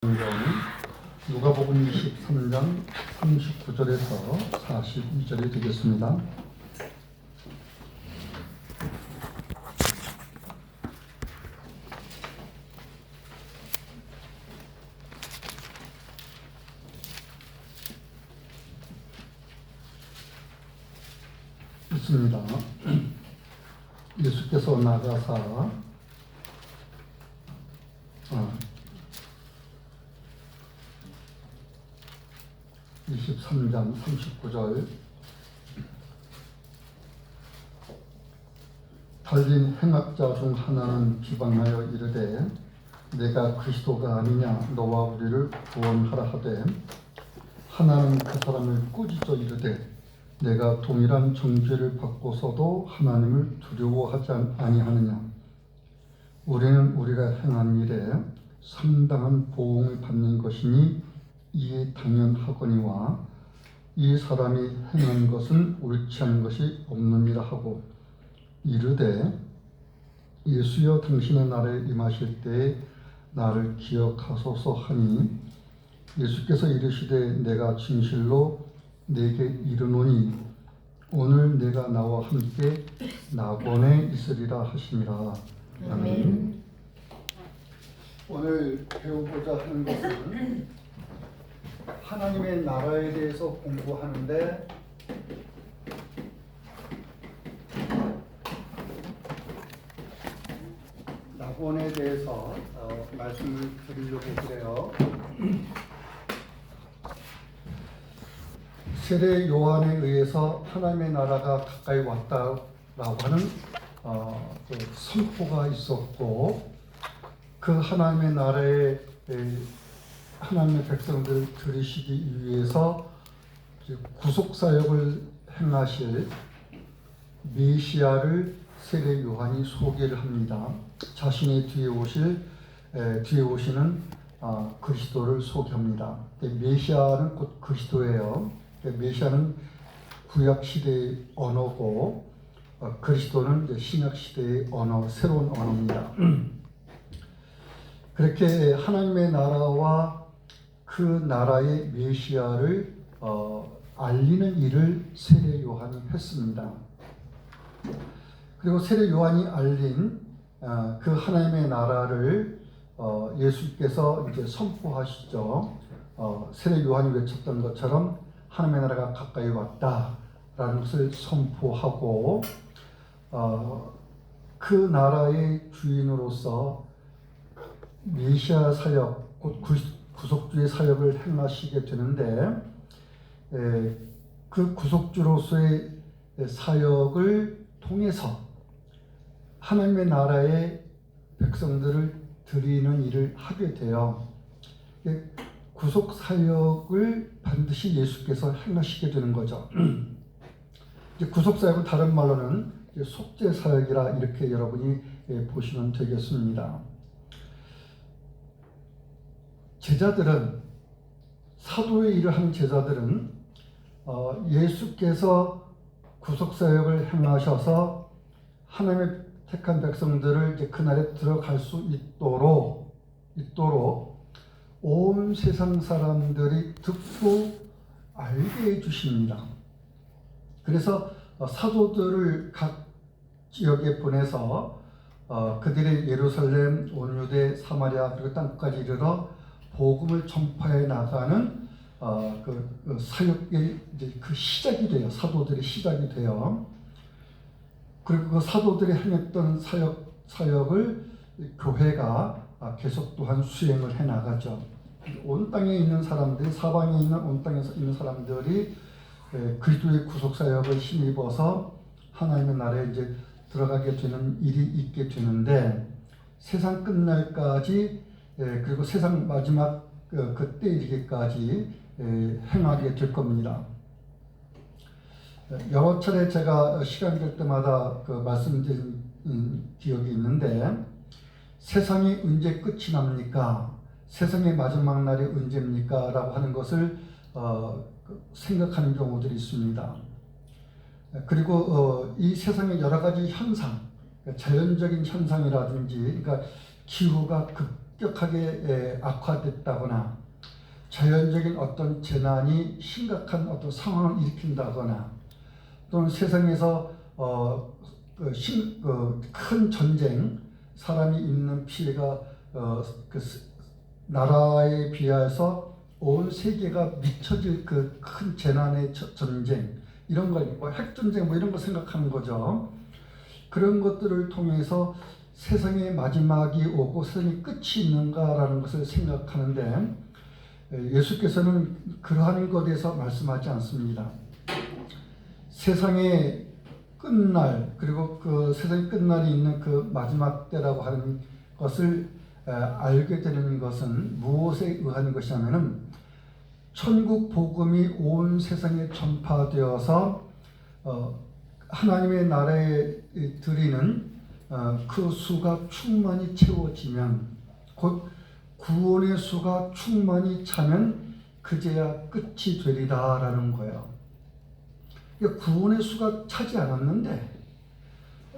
성경 누가복음 23장 39절에서 42절이 되겠습니다. 있습니다. 예수께서 나가사 23장 39절 달린 행악자 중 하나는 비방하여 이르되 내가 그리스도가 아니냐 너와 우리를 구원하라 하되 하나는 그 사람을 꾸짖어 이르되 내가 동일한 정죄를 받고서도 하나님을 두려워하지 아니하느냐 우리는 우리가 행한 일에 상당한 보응을 받는 것이니 이에 당연하거니와 이 사람이 행한 것은 옳지 않은 것이 없느니라 하고 이르되 예수여 당신의 나라에 임하실 때에 나를 기억하소서 하니 예수께서 이르시되 내가 진실로 내게 이르노니 오늘 내가 나와 함께 낙원에 있으리라 하시니라. 아멘. 오늘 배우고자 하는 것은 하나님의 나라에 대해서 공부하는데 낙원에 대해서 말씀을 드리려고 그래요. 세례 요한에 의해서 하나님의 나라가 가까이 왔다라고 하는 그 선포가 있었고 그 하나님의 나라에 하나님의 백성들을 들으시기 위해서 구속사역을 행하실 메시아를 세례 요한이 소개를 합니다. 자신의 뒤에 오시는 그리스도를 소개합니다. 메시아는 곧 그리스도예요. 메시아는 구약 시대의 언어고 그리스도는 신약 시대의 언어, 새로운 언어입니다. 그렇게 하나님의 나라와 그 나라의 메시아를 알리는 일을 세례 요한이 했습니다. 그리고 세례 요한이 알린 그 하나님의 나라를 예수께서 이제 선포하시죠. 세례 요한이 외쳤던 것처럼 하나님의 나라가 가까이 왔다라는 것을 선포하고 그 나라의 주인으로서 메시아 사역, 곧 구속주의 사역을 행하시게 되는데 그 구속주로서의 사역을 통해서 하나님의 나라의 백성들을 드리는 일을 하게 돼요. 구속 사역을 반드시 예수께서 행하시게 되는 거죠. 구속 사역은 다른 말로는 속죄 사역이라 이렇게 여러분이 보시면 되겠습니다. 제자들은 사도의 일을 하는 제자들은 예수께서 구속사역을 행하셔서 하나님의 택한 백성들을 이제 그날에 들어갈 수 있도록 온 세상 사람들이 듣고 알게 해주십니다. 그래서 사도들을 각 지역에 보내서 그들의 예루살렘, 온 유대, 사마리아 그리고 땅까지 이르러 복음을 전파해 나가는 그 사역의 이제 그 시작이 돼요. 사도들의 시작이 돼요. 그리고 그 사도들이 행했던 사역을 교회가 계속 또한 수행을 해 나가죠. 온 땅에 있는 사람들이 사방에 있는 온 땅에서 있는 사람들이 그리스도의 구속 사역을 힘입어서 하나님의 나라에 이제 들어가게 되는 일이 있게 되는데 세상 끝날까지 그리고 세상 마지막 그때 이르기까지 행하게 될 겁니다. 여러 차례 제가 시간 될 때마다 그 말씀드린 기억이 있는데 세상이 언제 끝이 납니까? 세상의 마지막 날이 언제입니까? 라고 하는 것을 생각하는 경우들이 있습니다. 그리고 이 세상의 여러 가지 현상, 자연적인 현상이라든지 그러니까 기후가 급격하게 악화됐다거나 자연적인 어떤 재난이 심각한 어떤 상황을 일으킨다거나 또는 세상에서 큰 전쟁, 사람이 입는 피해가 나라에 비해서 온 세계가 미쳐질 그 큰 재난의 전쟁, 이런 걸, 뭐 핵전쟁 뭐 이런 거 생각하는 거죠. 그런 것들을 통해서 세상의 마지막이 오고 세상의 끝이 있는가라는 것을 생각하는데, 예수께서는 그러한 것에 대해서 말씀하지 않습니다. 세상의 끝날, 그리고 그 세상의 끝날이 있는 그 마지막 때라고 하는 것을 알게 되는 것은 무엇에 의한 것이냐면은 천국 복음이 온 세상에 전파되어서 하나님의 나라에 드리는 그 수가 충만히 채워지면, 곧 구원의 수가 충만히 차면 그제야 끝이 되리다라는 거예요. 구원의 수가 차지 않았는데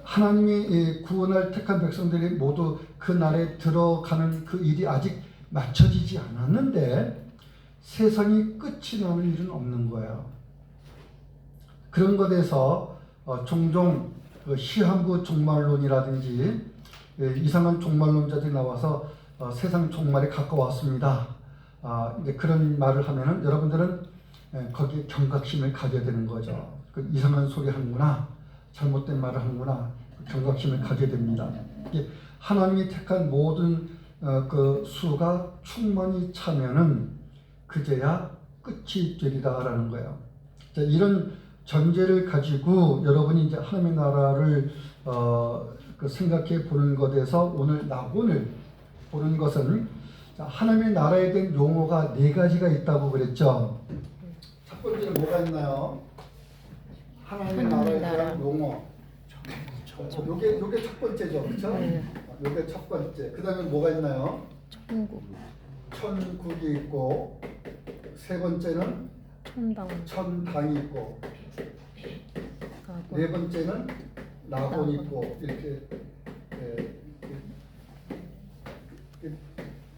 하나님이 구원할 택한 백성들이 모두 그 날에 들어가는 그 일이 아직 맞춰지지 않았는데 세상이 끝이 나는 일은 없는 거예요. 그런 것에서 종종 시한부 종말론이라든지 이상한 종말론자들이 나와서 세상 종말에 가까웠습니다. 이제 그런 말을 하면은 여러분들은 거기에 경각심을 가져야 되는 거죠. 이상한 소리 하는구나, 잘못된 말을 하는구나, 경각심을 가져야 됩니다. 하나님이 택한 모든 그 수가 충만히 차면은 그제야 끝이 되리다라는 거예요. 자, 이런 전제를 가지고 여러분이 이제 하나님의 나라를 생각해 보는 것에서 오늘 낙원을 보는 것은, 하나님의 나라에 대한 용어가 4가지가 있다고 그랬죠. 첫 번째는 뭐가 있나요? 하나님의 나라에 대한 용어. 요게 첫 번째죠, 그렇죠? 요게 첫 번째. 그 다음에 뭐가 있나요? 천국이 있고, 세 번째는 천당이 있고, 네 번째는 낙원이 있고, 이렇게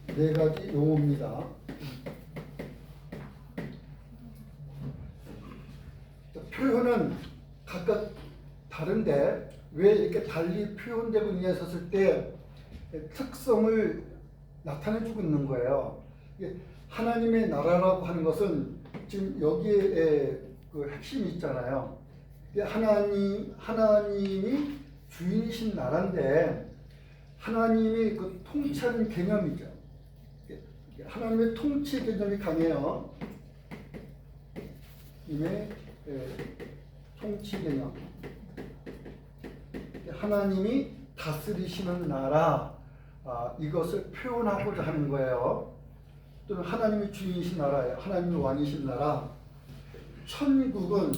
4가지 용어입니다. 표현은 각각 다른데 왜 이렇게 달리 표현되고 있었을 때 특성을 나타내주고 있는 거예요. 하나님의 나라라고 하는 것은 지금 여기에 그 핵심이 있잖아요. 하나님이 주인이신 나라인데 하나님이 그 통치하는 개념이죠. 하나님의 통치 개념이 강해요. 하나님의 통치 개념. 하나님이 다스리시는 나라, 이것을 표현하고자 하는 거예요. 또는 하나님이 주인이신 나라예요. 하나님이 왕이신 나라. 천국은,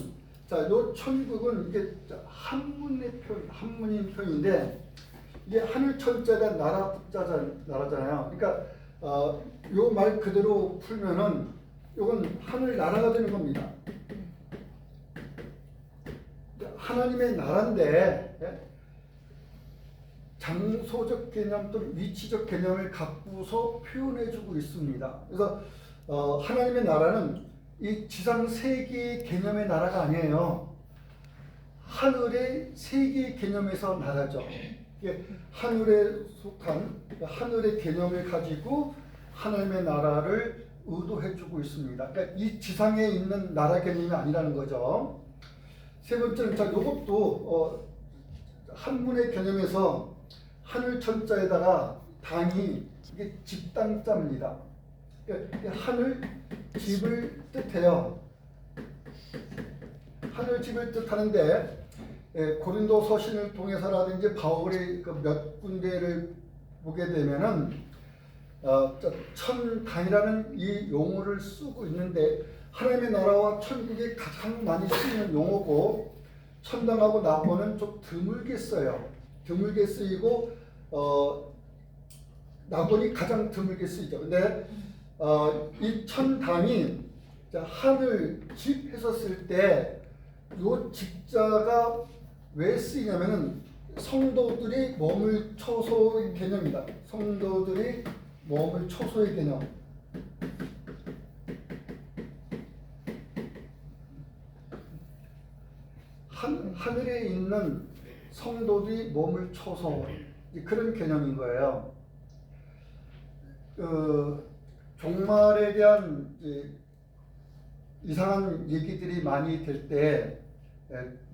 요 천국은 이게 한문인 표현인데, 이게 하늘 천자가 나라 나라잖아요. 그러니까 요 말 그대로 풀면은 요건 하늘 나라가 되는 겁니다. 하나님의 나라인데 장소적 개념 또는 위치적 개념을 갖고서 표현해주고 있습니다. 그래서 하나님의 나라는 이 지상 세계의 개념의 나라가 아니에요. 하늘의 세계의 개념에서 나라죠. 하늘에 속한 하늘의 개념을 가지고 하나님의 나라를 의도해주고 있습니다. 그러니까 이 지상에 있는 나라 개념이 아니라는 거죠. 세 번째는 이것도 한문의 개념에서 하늘 천자에다가 당이 이게 집당자입니다. 그러니까 하늘 집을 뜻해요. 하늘 집을 뜻하는데 고린도 서신을 통해서라든지 바울의 그 몇 군데를 보게 되면은 천당이라는 이 용어를 쓰고 있는데 하나님의 나라와 천국이 가장 많이 쓰이는 용어고 천당하고 낙원은 좀 드물게 써요. 드물게 쓰이고 낙원이 가장 드물게 쓰이죠. 근데 이 천당이 하늘 집 했었을 때 이 집자가 왜 쓰이냐면은 성도들이 머물 처소의 개념이다. 성도들이 머물 초소의 개념. 하늘에 있는 성도들이 머물 초소, 그런 개념인 거예요. 종말에 대한 이상한 얘기들이 많이 될 때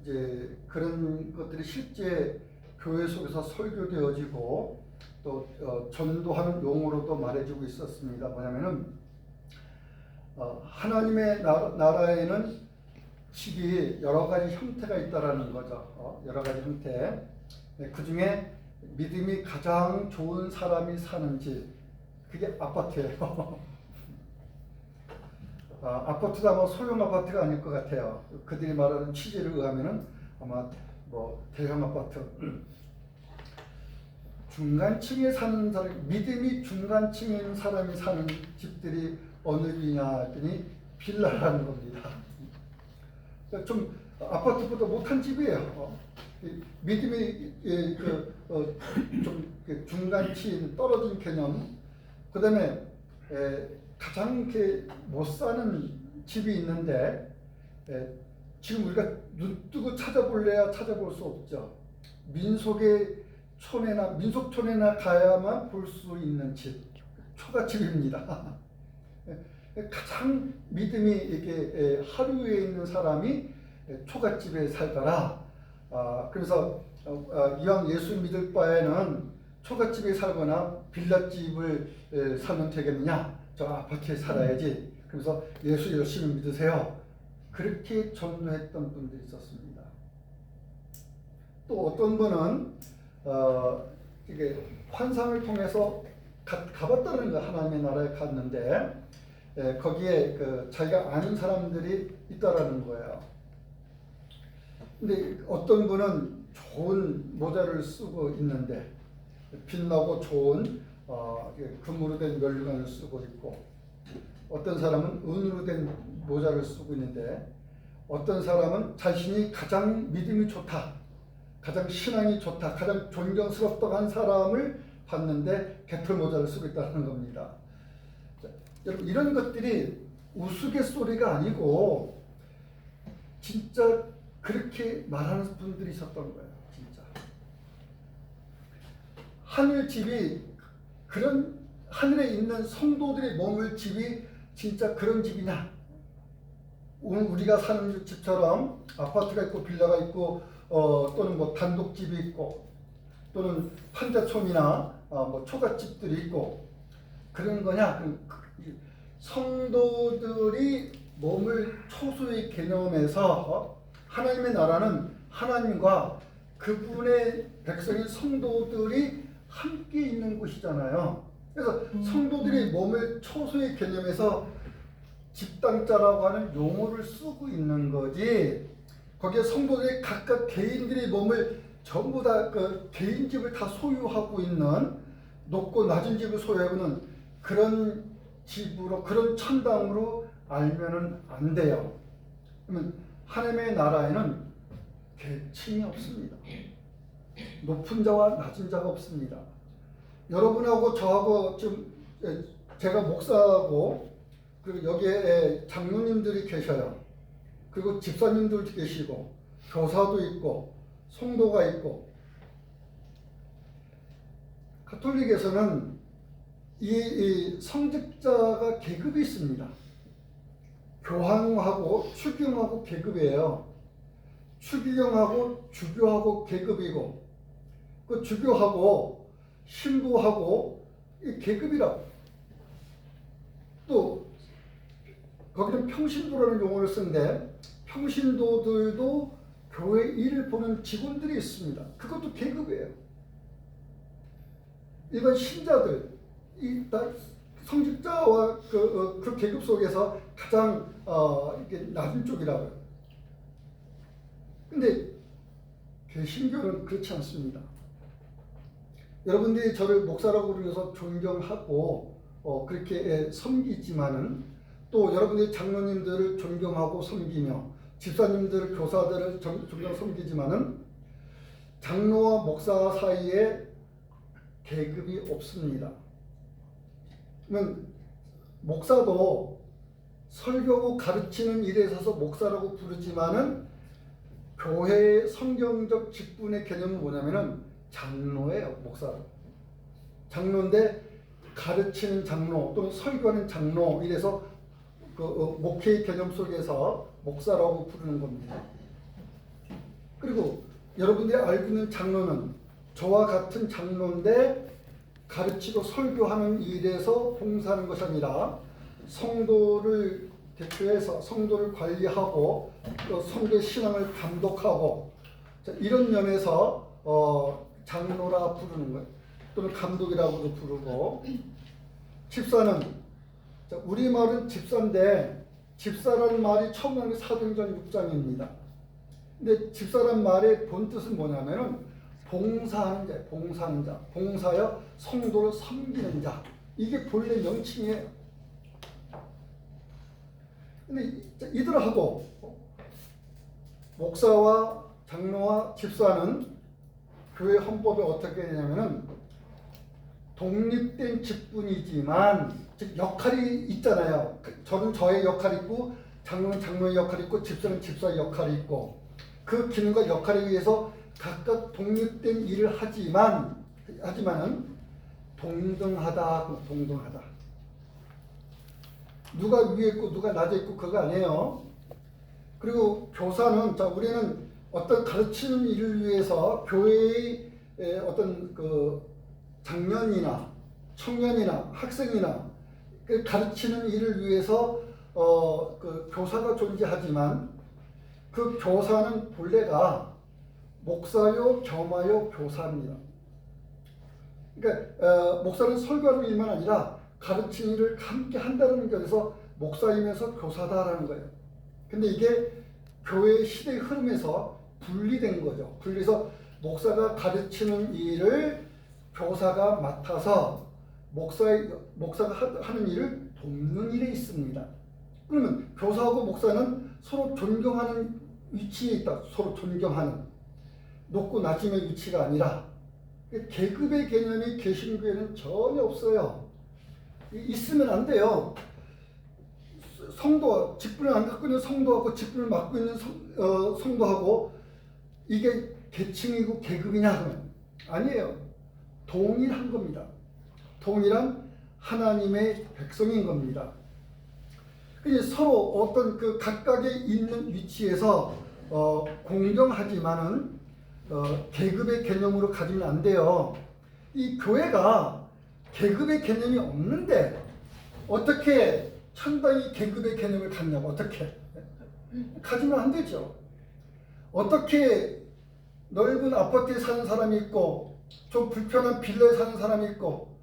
이제 그런 것들이 실제 교회 속에서 설교되어지고 또 전도하는 용어로도 말해주고 있었습니다. 뭐냐면은 하나님의 나라에는 집이 여러 가지 형태가 있다라는 거죠. 여러 가지 형태. 그 중에 믿음이 가장 좋은 사람이 사는 집, 그게 아파트예요. 아파트도 아마 소형 아파트가 아닐 것 같아요. 그들이 말하는 취지를 의하면은 아마 뭐 대형 아파트. 중간층에 사는 사람, 믿음이 중간층인 사람이 사는 집들이 어느 집이냐 했더니 빌라라는 겁니다. 좀 아파트보다 못한 집이에요. 믿음이 좀 중간층 떨어진 개념. 그다음에 가장 못 사는 집이 있는데 지금 우리가 눈 뜨고 찾아볼래야 찾아볼 수 없죠. 민속촌에나 가야만 볼 수 있는 집, 초가집입니다. 가장 믿음이 이렇게 하루에 있는 사람이 초가집에 살더라. 그래서 이왕 예수 믿을 바에는 초가집에 살거나 빌라집을 사면 되겠느냐? 저 아파트에 살아야지. 그래서 예수 열심히 믿으세요. 그렇게 전도했던 분들이 있었습니다. 또 어떤 분은 이게 환상을 통해서 가봤다는 거, 하나님의 나라에 갔는데 거기에 자기가 아는 사람들이 있다라는 거예요. 근데 어떤 분은 좋은 모자를 쓰고 있는데 빛나고 좋은 금으로 된 면류관을 쓰고 있고, 어떤 사람은 은으로 된 모자를 쓰고 있는데, 어떤 사람은 자신이 가장 믿음이 좋다, 가장 신앙이 좋다, 가장 존경스럽다고 한 사람을 봤는데 개털 모자를 쓰고 있다는 겁니다. 자, 여러분, 이런 것들이 우스갯소리가 아니고 진짜 그렇게 말하는 분들이 있었던 거예요. 진짜 하늘 집이, 그런 하늘에 있는 성도들이 머물 집이 진짜 그런 집이냐? 오늘 우리가 사는 집처럼 아파트가 있고 빌라가 있고 또는 뭐 단독집이 있고 또는 판자촌이나 뭐 초가집들이 있고 그런 거냐? 성도들이 머물 초소의 개념에서 하나님의 나라는 하나님과 그분의 백성인 성도들이 함께 있는 곳이잖아요. 그래서 성도들이 머물 초소의 개념에서 집단자라고 하는 용어를 쓰고 있는 거지, 거기에 성도들이 각각 개인들이 머물 전부 다 개인 집을 다 소유하고 있는, 높고 낮은 집을 소유하고 있는 그런 집으로, 그런 천당으로 알면은 안 돼요. 그러면 하나님의 나라에는 계층이 없습니다. 높은 자와 낮은 자가 없습니다. 여러분하고 저하고 지금 제가 목사하고, 그리고 여기에 장로님들이 계셔요. 그리고 집사님들도 계시고 교사도 있고 성도가 있고, 가톨릭에서는 이 성직자가 계급이 있습니다. 교황하고 추경하고 계급이에요. 추경하고 주교하고 계급이고, 그 주교하고 신부하고 이 계급이라고. 또 거기는 평신도라는 용어를 쓰는데, 평신도들도 교회 일을 보는 직원들이 있습니다. 그것도 계급이에요. 일반 신자들, 성직자와 그 계급 속에서 가장 이게 낮은 쪽이라고요. 근데 개신교는 그렇지 않습니다. 여러분들이 저를 목사라고 부르셔서 존경하고 그렇게 섬기지만은, 또 여러분들이 장로님들을 존경하고 섬기며 집사님들, 교사들을 존경 섬기지만은 장로와 목사 사이에 계급이 없습니다. 목사도 설교하고 가르치는 일에 있어서 목사라고 부르지만은 교회의 성경적 직분의 개념은 뭐냐면은 장로예요. 목사. 장로인데 가르치는 장로 또는 설교하는 장로 이래서 목회의 개념 속에서 목사라고 부르는 겁니다. 그리고 여러분들이 알고 있는 장로는 저와 같은 장로인데 가르치고 설교하는 일에서 봉사하는 것이 아니라 성도를 대표해서 성도를 관리하고 또 성도의 신앙을 감독하고 이런 면에서 장로라 부르는 거예요. 또는 감독이라고도 부르고 집사는 우리말은 집사인데 집사라는 말이 처음 나온 게 사도행전 6장입니다. 근데 집사라는 말의 본뜻은 뭐냐면은 봉사하는 자, 봉사하는 자, 봉사여 성도를 섬기는 자. 이게 본래 명칭이에요. 근데 이들하고 목사와 장로와 집사는 교회 헌법에 어떻게 되냐면은 독립된 직분이지만 즉 역할이 있잖아요. 저는 저의 역할이 있고 장로는 장로의 역할이 있고 집사는 집사의 역할이 있고 그 기능과 역할에 의해서 각각 독립된 일을 하지만은 동등하다. 누가 위에 있고 누가 낮에 있고 그거 아니에요. 그리고 교사는 우리는 어떤 가르치는 일을 위해서 교회의 어떤 장년이나 청년이나 학생이나 가르치는 일을 위해서 교사가 존재하지만 그 교사는 본래가 목사요 겸하여 교사입니다. 그러니까 목사는 설교하는 일만 아니라 가르치는 일을 함께 한다는 것에서 목사이면서 교사다라는 거예요. 근데 이게 교회의 시대의 흐름에서 분리된 거죠. 분리해서 목사가 가르치는 일을 교사가 맡아서 목사가 하는 일을 돕는 일에 있습니다. 그러면 교사하고 목사는 서로 존경하는 위치에 있다. 서로 존경하는 높고 낮음의 위치가 아니라 계급의 개념이 개신교에는 전혀 없어요. 있으면 안 돼요. 성도, 직분을 안 갖고 있는 성도하고 직분을 맡고 있는 성도하고 이게 계층이고 계급이냐 하면 아니에요. 동일한 겁니다. 동일한 하나님의 백성인 겁니다. 서로 어떤 각각의 있는 위치에서 공정하지만은 계급의 개념으로 가지면 안 돼요. 이 교회가 계급의 개념이 없는데 어떻게 천당이 계급의 개념을 갖냐고 어떻게 가지면 안 되죠. 어떻게 넓은 아파트에 사는 사람이 있고 좀 불편한 빌라에 사는 사람이 있고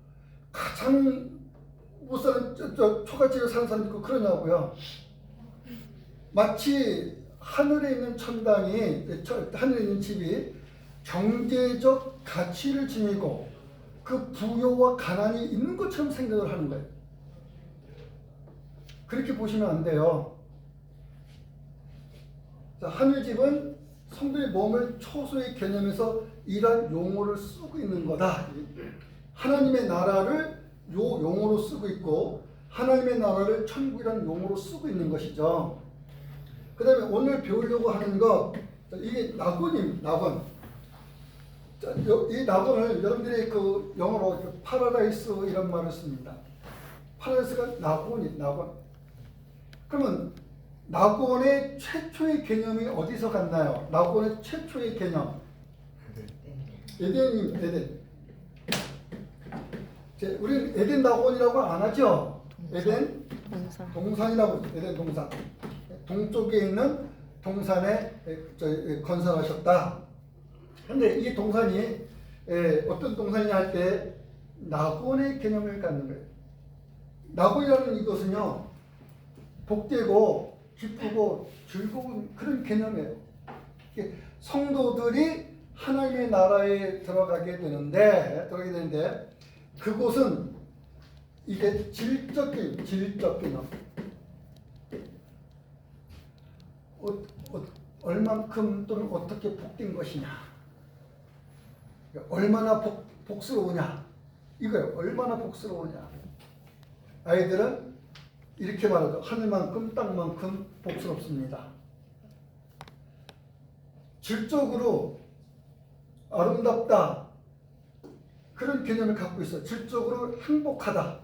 가장 못 사는 초가집에 사는 사람이 있고 그러냐고요. 마치 하늘에 있는 천당이 하늘에 있는 집이 경제적 가치를 지니고 그 부요와 가난이 있는 것처럼 생각을 하는 거예요. 그렇게 보시면 안 돼요. 하늘집은 성도의 몸을 초소의 개념에서 이러한 용어를 쓰고 있는 거다. 하나님의 나라를 요 용어로 쓰고 있고 하나님의 나라를 천국이라는 용어로 쓰고 있는 것이죠. 그 다음에 오늘 배우려고 하는 것 이게 낙원입니다. 낙원. 이 낙원을 여러분들이 영어로 파라다이스 이런 말을 씁니다. 파라다이스가 낙원이 낙원. 그러면 낙원의 최초의 개념이 어디서 갔나요? 낙원의 최초의 개념. 에덴입니다. 에덴. 우리는 에덴 낙원이라고 안 하죠. 에덴 동산이라고 에덴 동산. 동쪽에 있는 동산에 건설하셨다. 그런데 이 동산이 어떤 동산이냐 할 때 낙원의 개념을 갖는 거예요. 낙원이라는 이것은요 복되고 기쁘고 즐거운 그런 개념이에요. 성도들이 하나님의 나라에 들어가게 되는데 그곳은 이게 질적 개념. 얼만큼 또는 어떻게 복된 것이냐. 얼마나 복스러우냐. 이거예요. 얼마나 복스러우냐. 아이들은 이렇게 말하죠. 하늘만큼 땅만큼 복스럽습니다. 질적으로 아름답다, 그런 개념을 갖고 있어요. 질적으로 행복하다,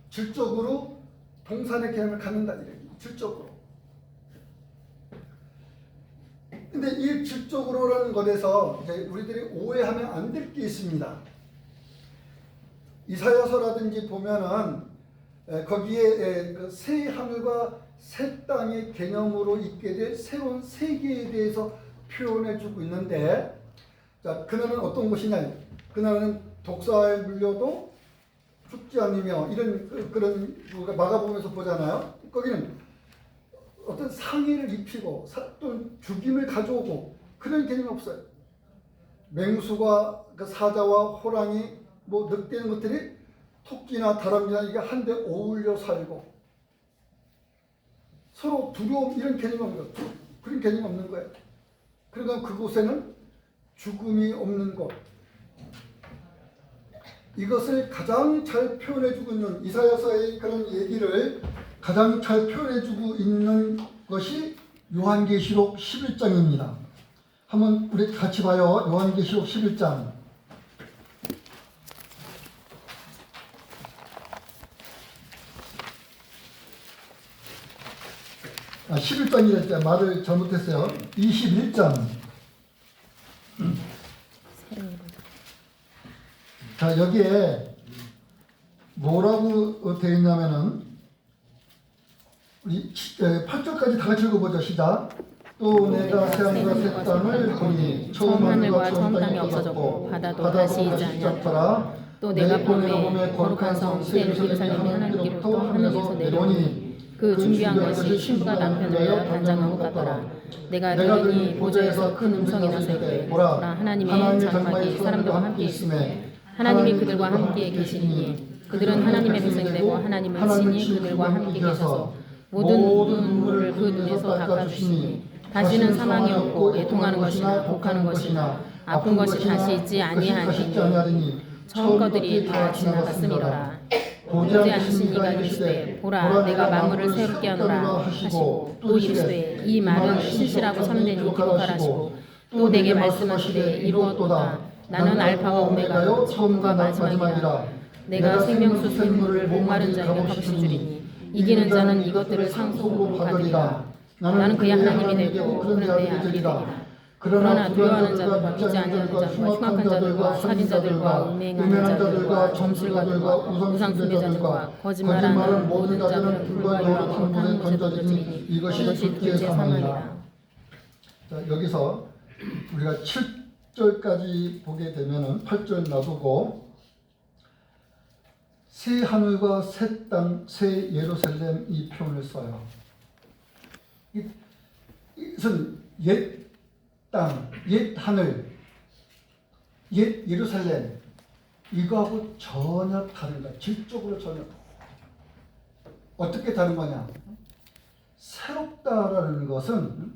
질적으로 동산의 개념을 갖는다. 질적으로. 근데 이 질적으로라는 것에서 우리들이 오해하면 안 될 게 있습니다. 이사야서라든지 보면은 거기에 그 새 하늘과 새 땅의 개념으로 있게 될 새로운 세계에 대해서 표현해주고 있는데, 자, 그날은 어떤 것이냐? 그날은 독사에 물려도 죽지 않으며, 이런 그런 우리가 마가복음에서 보잖아요. 거기는 어떤 상해를 입히고 또는 죽임을 가져오고 그런 개념이 없어요. 맹수가 그 사자와 호랑이 뭐 늑대는 것들이 토끼나 다람쥐나 이게 한데 어울려 살고 서로 두려움, 이런 개념이 없는 거예요. 그런 개념이 없는 거예요. 그러니까 그곳에는 죽음이 없는 곳, 이것을 가장 잘 표현해주고 있는, 이사야서의 그런 얘기를 가장 잘 표현해주고 있는 것이 요한계시록 11장입니다. 한번 우리 같이 봐요. 요한계시록 11장. 11장이랬죠. 말을 잘못했어요. 21장. 자, 여기에 뭐라고 되어 있냐면은, 우리 8절까지 다 같이 읽어보죠. 시작. 또 내가 새하늘과 새 땅을 보니 처음 하늘과 처음 땅이 없어졌고 바다도 다시 있지 아니하더라. 또 내가 봄에 거룩한 성 새 예루살렘이 하나님께로부터 하늘에서 내려오니 그 준비한 것이 신부가 남편을 위하여 단장한 것 같더라. 내가 들으니 보좌에서 큰 음성이 나서 이르되 보라 하나님의 장막이 사람들과 함께 있으매 하나님이 그들과 함께 계시니 그들은 하나님의 백성이 되고 하나님은 친히 그들과 함께 계셔서 모든 눈물을 그 눈에서 닦아주시니 다시는 사망이 없고 애통하는 것이나 독하는 것이나 아픈 것이 다시 있지 아니하리니 처음 것들이 다 지나갔음이로라. 보지 않으신 이가 이르시되 보라 내가 만물을 새롭게 하노라 하시고 또 이르시되 이 말은 신실하고 참되니 기록하라 하시고 또 내게 말씀하시되 이루었도다. 나는 알파가 오메가요 처음과 마지막이라. 내가 생명수 샘물을 목마른 자에게 값을 주리니 이기는 자는 이것들을 상속으로 받으리라. 나는 그의 하나님이 되고 그는 내 아들이 되리라. 그러나 두려워하는 자들과 믿지 아니하는 자들과 흉악한 자들과 살인자들과 음행하는 자들과 점술가들과 우상숭배자들과 거짓말하는 모든 자들은 불과 유황으로 타는 곳에 던져지니 이것이 둘째 사망이라. 자, 여기서 우리가 7절까지 보게 되면은 8절 놔두고 새 하늘과 새 땅, 새 예루살렘 이 표현을 써요. 이것은 옛 땅, 옛 하늘, 옛 예루살렘, 이거하고 전혀 다른 거야. 질적으로 전혀. 어떻게 다른 거냐? 새롭다라는 것은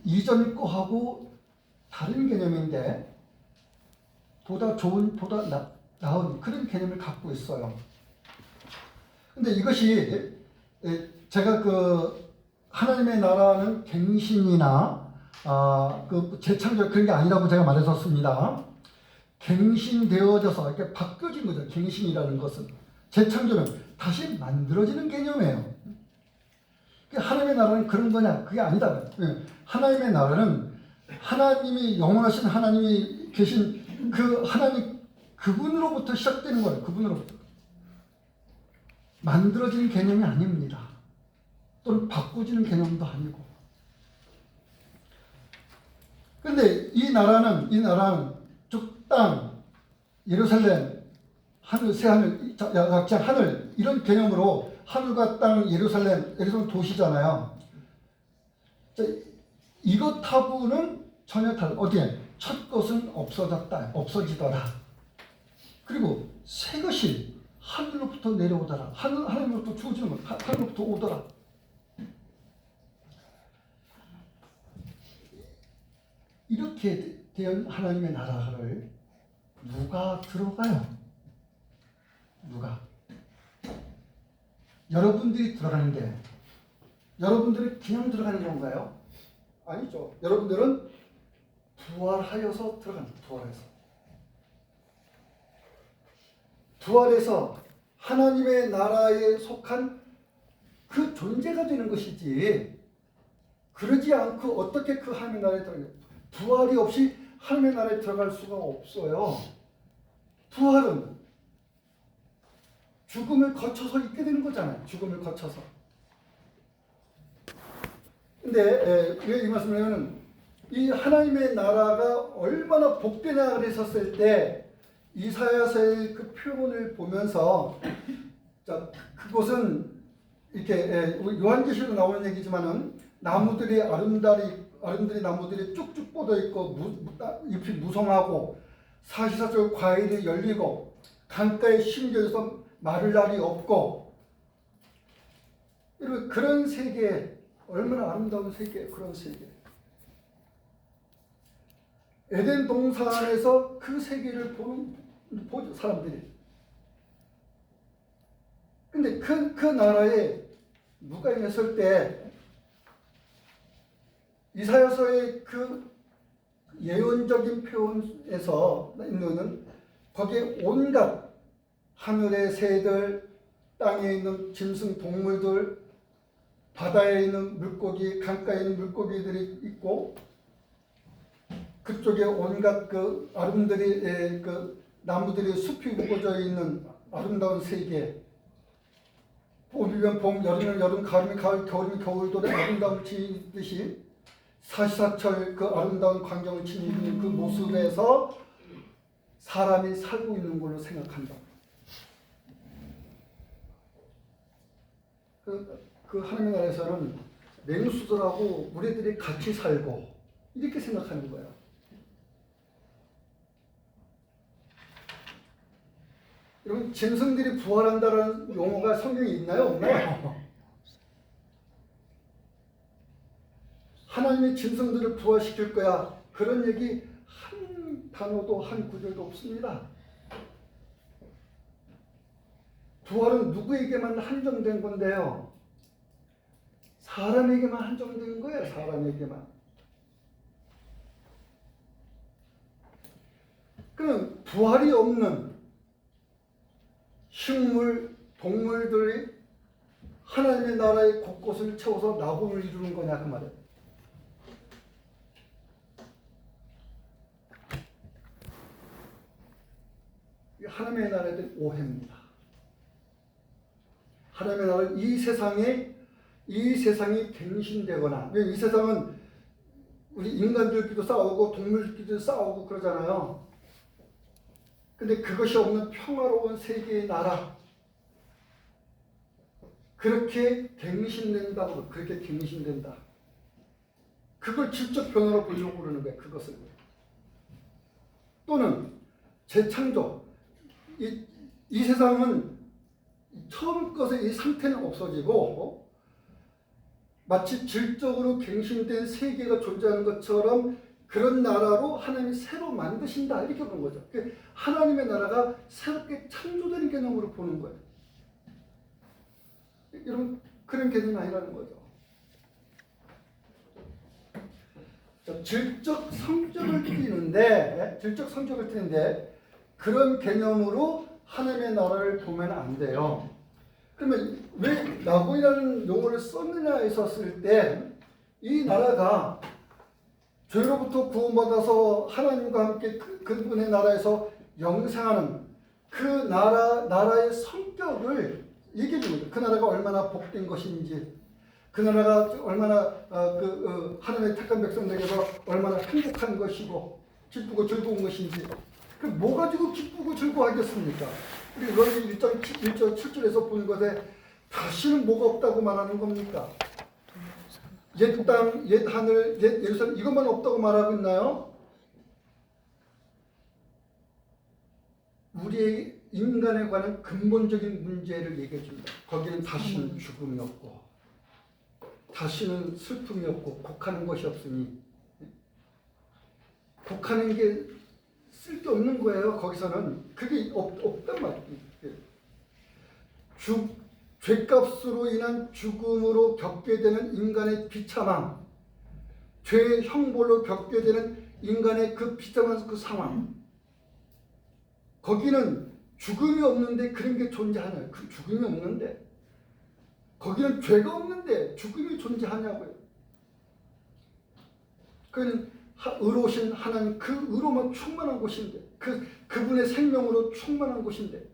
이전 거하고 다른 개념인데 보다 좋은, 보다 나은 그런 개념을 갖고 있어요. 근데 이것이 제가 그 하나님의 나라는 갱신이나 그 재창조 그런 게 아니라고 제가 말했었습니다. 갱신되어져서 이렇게 바뀌어진 거죠. 갱신이라는 것은 재창조는 다시 만들어지는 개념이에요. 하나님의 나라는 그런 거냐? 그게 아니다. 하나님의 나라는 하나님이 영원하신 하나님이 계신 그 하나님 그분으로부터 시작되는 거예요. 그분으로부터 만들어지는 개념이 아닙니다. 또는 바꾸지는 개념도 아니고. 그런데 이 나라는 즉 땅, 예루살렘, 하늘, 새 하늘, 약자 하늘 이런 개념으로 하늘과 땅, 예루살렘 도시잖아요. 자, 이것하고는 전혀 다른. 어디에 첫 것은 없어지더라. 그리고 새 것이 하늘로부터 내려오더라. 하늘로부터 주어지는 것, 하늘로부터 오더라. 이렇게 된 하나님의 나라를 누가 들어가요? 누가? 여러분들이 들어가는데 여러분들이 그냥 들어가는 건가요? 아니죠. 여러분들은 부활하여서 들어갑니다. 부활해서 하나님의 나라에 속한 그 존재가 되는 것이지, 그러지 않고 어떻게 그 하나님의 나라에 들어가요? 부활이 없이 하나님의 나라에 들어갈 수가 없어요. 부활은 죽음을 거쳐서 있게 되는 거잖아요. 죽음을 거쳐서. 근데 왜 이 말씀을 하냐면, 이 하나님의 나라가 얼마나 복되나 그랬었을 때 이사야서의 그 표현을 보면서, 자, 그곳은 이렇게 요한계시록에 나오는 얘기지만은 나무들이 아름다리 나무들이 쭉쭉 뻗어 있고 잎이 무성하고 사시사철 과일이 열리고 강가에 심겨져서 마를 날이 없고, 이런 그런 세계, 얼마나 아름다운 세계, 그런 세계. 에덴 동산에서 그 세계를 보죠, 사람들이. 근데 그 나라에 누가 있었을 때 이사야서의 그 예언적인 표현에서 있는, 거기에 온갖 하늘의 새들, 땅에 있는 짐승 동물들, 바다에 있는 물고기, 강가에 있는 물고기들이 있고, 그쪽에 온갖 그 아름드리 그 나무들이 숲이 우거져 있는 아름다운 세계, 봄이면 봄, 여름이면 여름, 가을이면 가을, 겨울이면 겨울돌의 아름다움을 지니듯이 사시사철 그 아름다운 광경을 지니는 그 모습에서 사람이 살고 있는 걸로 생각한다. 그 하나님의 나라에서는 맹수들하고 우리들이 같이 살고 이렇게 생각하는 거야. 여러분, 짐승들이 부활한다는 용어가 성경에 있나요? 없나요? 하나님이 짐승들을 부활시킬 거야, 그런 얘기 한 단어도 한 구절도 없습니다. 부활은 누구에게만 한정된 건데요? 사람에게만 한정된 거예요. 사람에게만. 그럼 부활이 없는 식물, 동물들이 하나님의 나라의 곳곳을 채워서 낙원을 이루는 거냐, 그 말이에요. 하나님의 나라에 대한 오해입니다. 하나님의 나라는 이 세상이 갱신되거나, 이 세상은 우리 인간들끼리도 싸우고 동물끼리도 싸우고 그러잖아요. 근데 그것이 없는 평화로운 세계의 나라, 그렇게 갱신된다고, 그렇게 갱신된다. 그걸 질적 변화로 보려고 그러는 거예요. 그것을. 또는 재창조. 이 세상은 처음 것의 이 상태는 없어지고 마치 질적으로 갱신된 세계가 존재하는 것처럼 그런 나라로 하나님이 새로 만드신다, 이렇게 보는 거죠. 하나님의 나라가 새롭게 창조되는 개념으로 보는 거예요. 이런 그런 개념이 아니라는 거죠. 질적 성격을 띠는데 그런 개념으로 하나님의 나라를 보면 안 돼요. 그러면 왜 낙원이라는 용어를 썼느냐 했었을 때, 이 나라가 죄로부터 구원받아서 하나님과 함께 그분의 나라에서 영생하는 그 나라의 성격을 얘기해 주는 거예요. 그 나라가 얼마나 복된 것인지, 그 나라가 얼마나 하나님의 택한 백성들에게서 얼마나 행복한 것이고 기쁘고 즐거운 것인지. 그 뭐 가지고 기쁘고 즐거워하겠습니까? 우리 로마서 1장 7절에서 보는 것에 다시는 뭐가 없다고 말하는 겁니까? 옛 땅, 옛 하늘, 옛 예루살렘, 이것만 없다고 말하고 있나요? 우리의 인간에 관한 근본적인 문제를 얘기해 줍니다. 거기는 다시는 죽음이 없고 다시는 슬픔이 없고 곡하는 것이 없으니, 곡하는 게 쓸데없는 거예요. 거기서는 그게 없단 말이에요. 죄값으로 인한 죽음으로 겪게 되는 인간의 비참함, 죄의 형벌로 겪게 되는 인간의 그 비참한 그 상황, 거기는 죽음이 없는데 그런 게 존재하냐? 그 죽음이 없는데, 거기는 죄가 없는데 죽음이 존재하냐고요. 그는 의로우신 하나님, 그 의로만 충만한 곳인데, 그분의 생명으로 충만한 곳인데,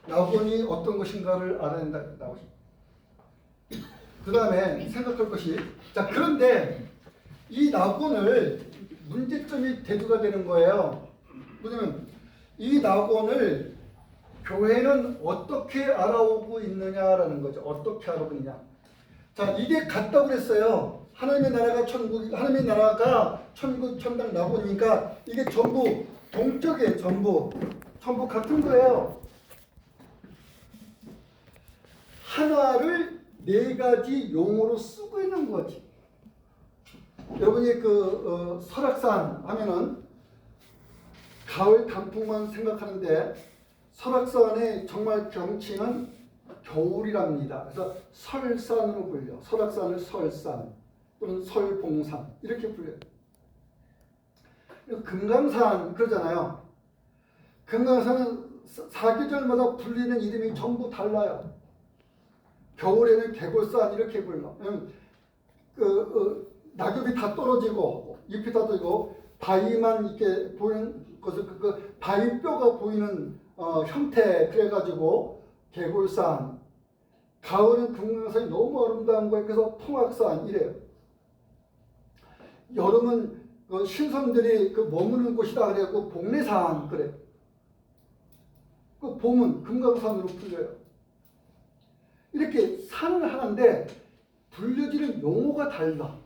낙원이 어떤 것인가를 알아야 된다. 그 다음에 생각할 것이, 자, 그런데 이 낙원을 문제점이 대두가 되는 거예요. 뭐냐면 이 낙원을 교회는 어떻게 알아오고 있느냐라는 거죠. 어떻게 알아오고 있냐. 자, 이게 같다고 그랬어요. 하나님의 나라가 천국, 하나님의 나라가 천국, 천당, 낙원이니까 이게 전부 동적이에요. 전부 같은 거예요. 하나를 네 가지 용어로 쓰고 있는 거지. 여러분이 설악산 하면은 가을 단풍만 생각하는데 설악산의 정말 경치는 겨울이랍니다. 그래서 설산으로 불려. 설악산을 설산 또는 설봉산 이렇게 불려요. 금강산 그러잖아요. 금강산은 사계절마다 불리는 이름이 전부 달라요. 겨울에는 개골산 이렇게 불러. 낙엽이 다 떨어지고 잎이 다 떨어지고 바위만 이렇게 보이는 것을 그 바위뼈가 보이는 형태 그래가지고 개골산. 가을은 금강산이 너무 아름다운 거예요. 그래서 통악산 이래요. 여름은 신선들이 머무는 곳이다 그래고 복례산 그래. 그 봄은 금강산으로 불려요. 이렇게 산은 하나인데 불려지는 용어가 달라.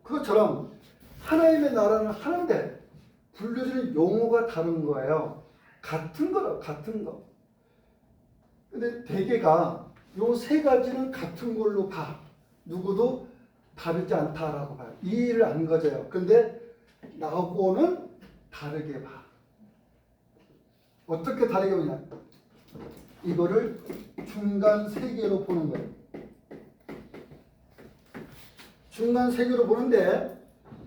그것처럼 하나님의 나라는 하나인데 불려지는 용어가 다른 거예요. 같은 거라, 같은 거. 근데 대개가 요 세 가지는 같은 걸로 봐. 누구도 다르지 않다라고 봐요. 이해를 안 가져요. 근데 나하고는 다르게 봐. 어떻게 다르게 보냐? 이거를 중간 세계로 보는 거예요. 중간 세계로 보는데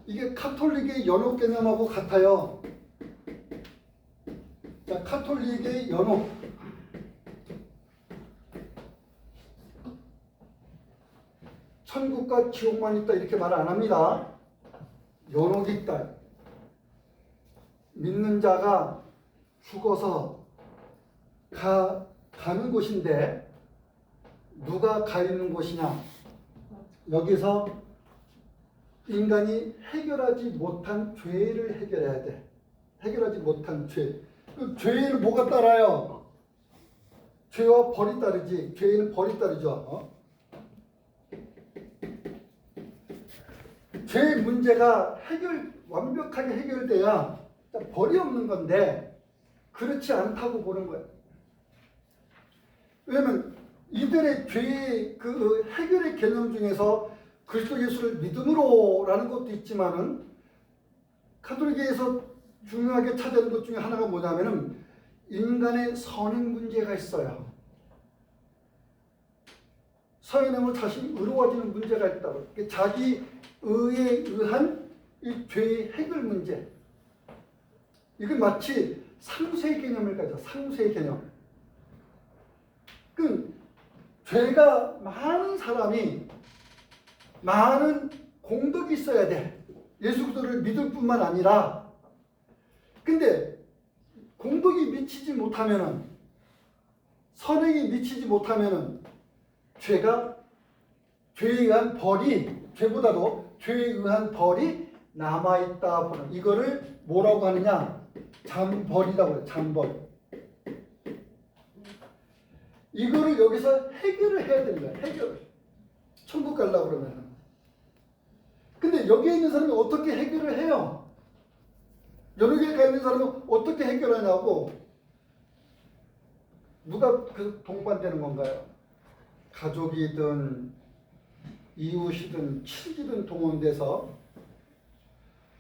이게 카톨릭의 연옥 개념하고 같아요. 자, 카톨릭의 연옥. 천국과 지옥만 있다 이렇게 말 안 합니다. 연옥이 있다. 믿는 자가 죽어서 가는 곳인데 누가 가 있는 곳이냐? 여기서 인간이 해결하지 못한 죄를 해결해야 돼. 해결하지 못한 죄. 그 죄를 뭐가 따라요? 죄와 벌이 따르지. 죄에는 벌이 따르죠. 죄의 문제가 완벽하게 해결돼야 벌이 없는 건데 그렇지 않다고 보는 거예요. 왜냐면 이들의 죄의 그 해결의 개념 중에서 그리스도 예수를 믿음으로라는 것도 있지만은 카톨릭에서 중요하게 찾아낸 것 중에 하나가 뭐냐면은 인간의 선행 문제가 있어요. 선행으로 자신이 의로워지는 문제가 있다고. 자기 의에 의한 이 죄의 해결 문제. 이건 마치 상쇄 개념을 가져. 상쇄 개념. 그 죄가 많은 사람이 많은 공덕이 있어야 돼. 예수 그리스도를 믿을 뿐만 아니라. 근데 공덕이 미치지 못하면은, 선행이 미치지 못하면은 죄에 의한 벌이, 죄보다도 죄에 의한 벌이 남아있다 보는, 이거를 뭐라고 하느냐? 잠벌이라고 해요. 잠벌. 이거를 여기서 해결을 해야 되는 거야. 해결을. 천국 가려고 그러면. 근데 여기에 있는 사람이 어떻게 해결을 해요? 여러 개가 있는 사람은 어떻게 해결하냐고. 누가 그 동반되는 건가요? 가족이든 이웃이든 친지든 동원돼서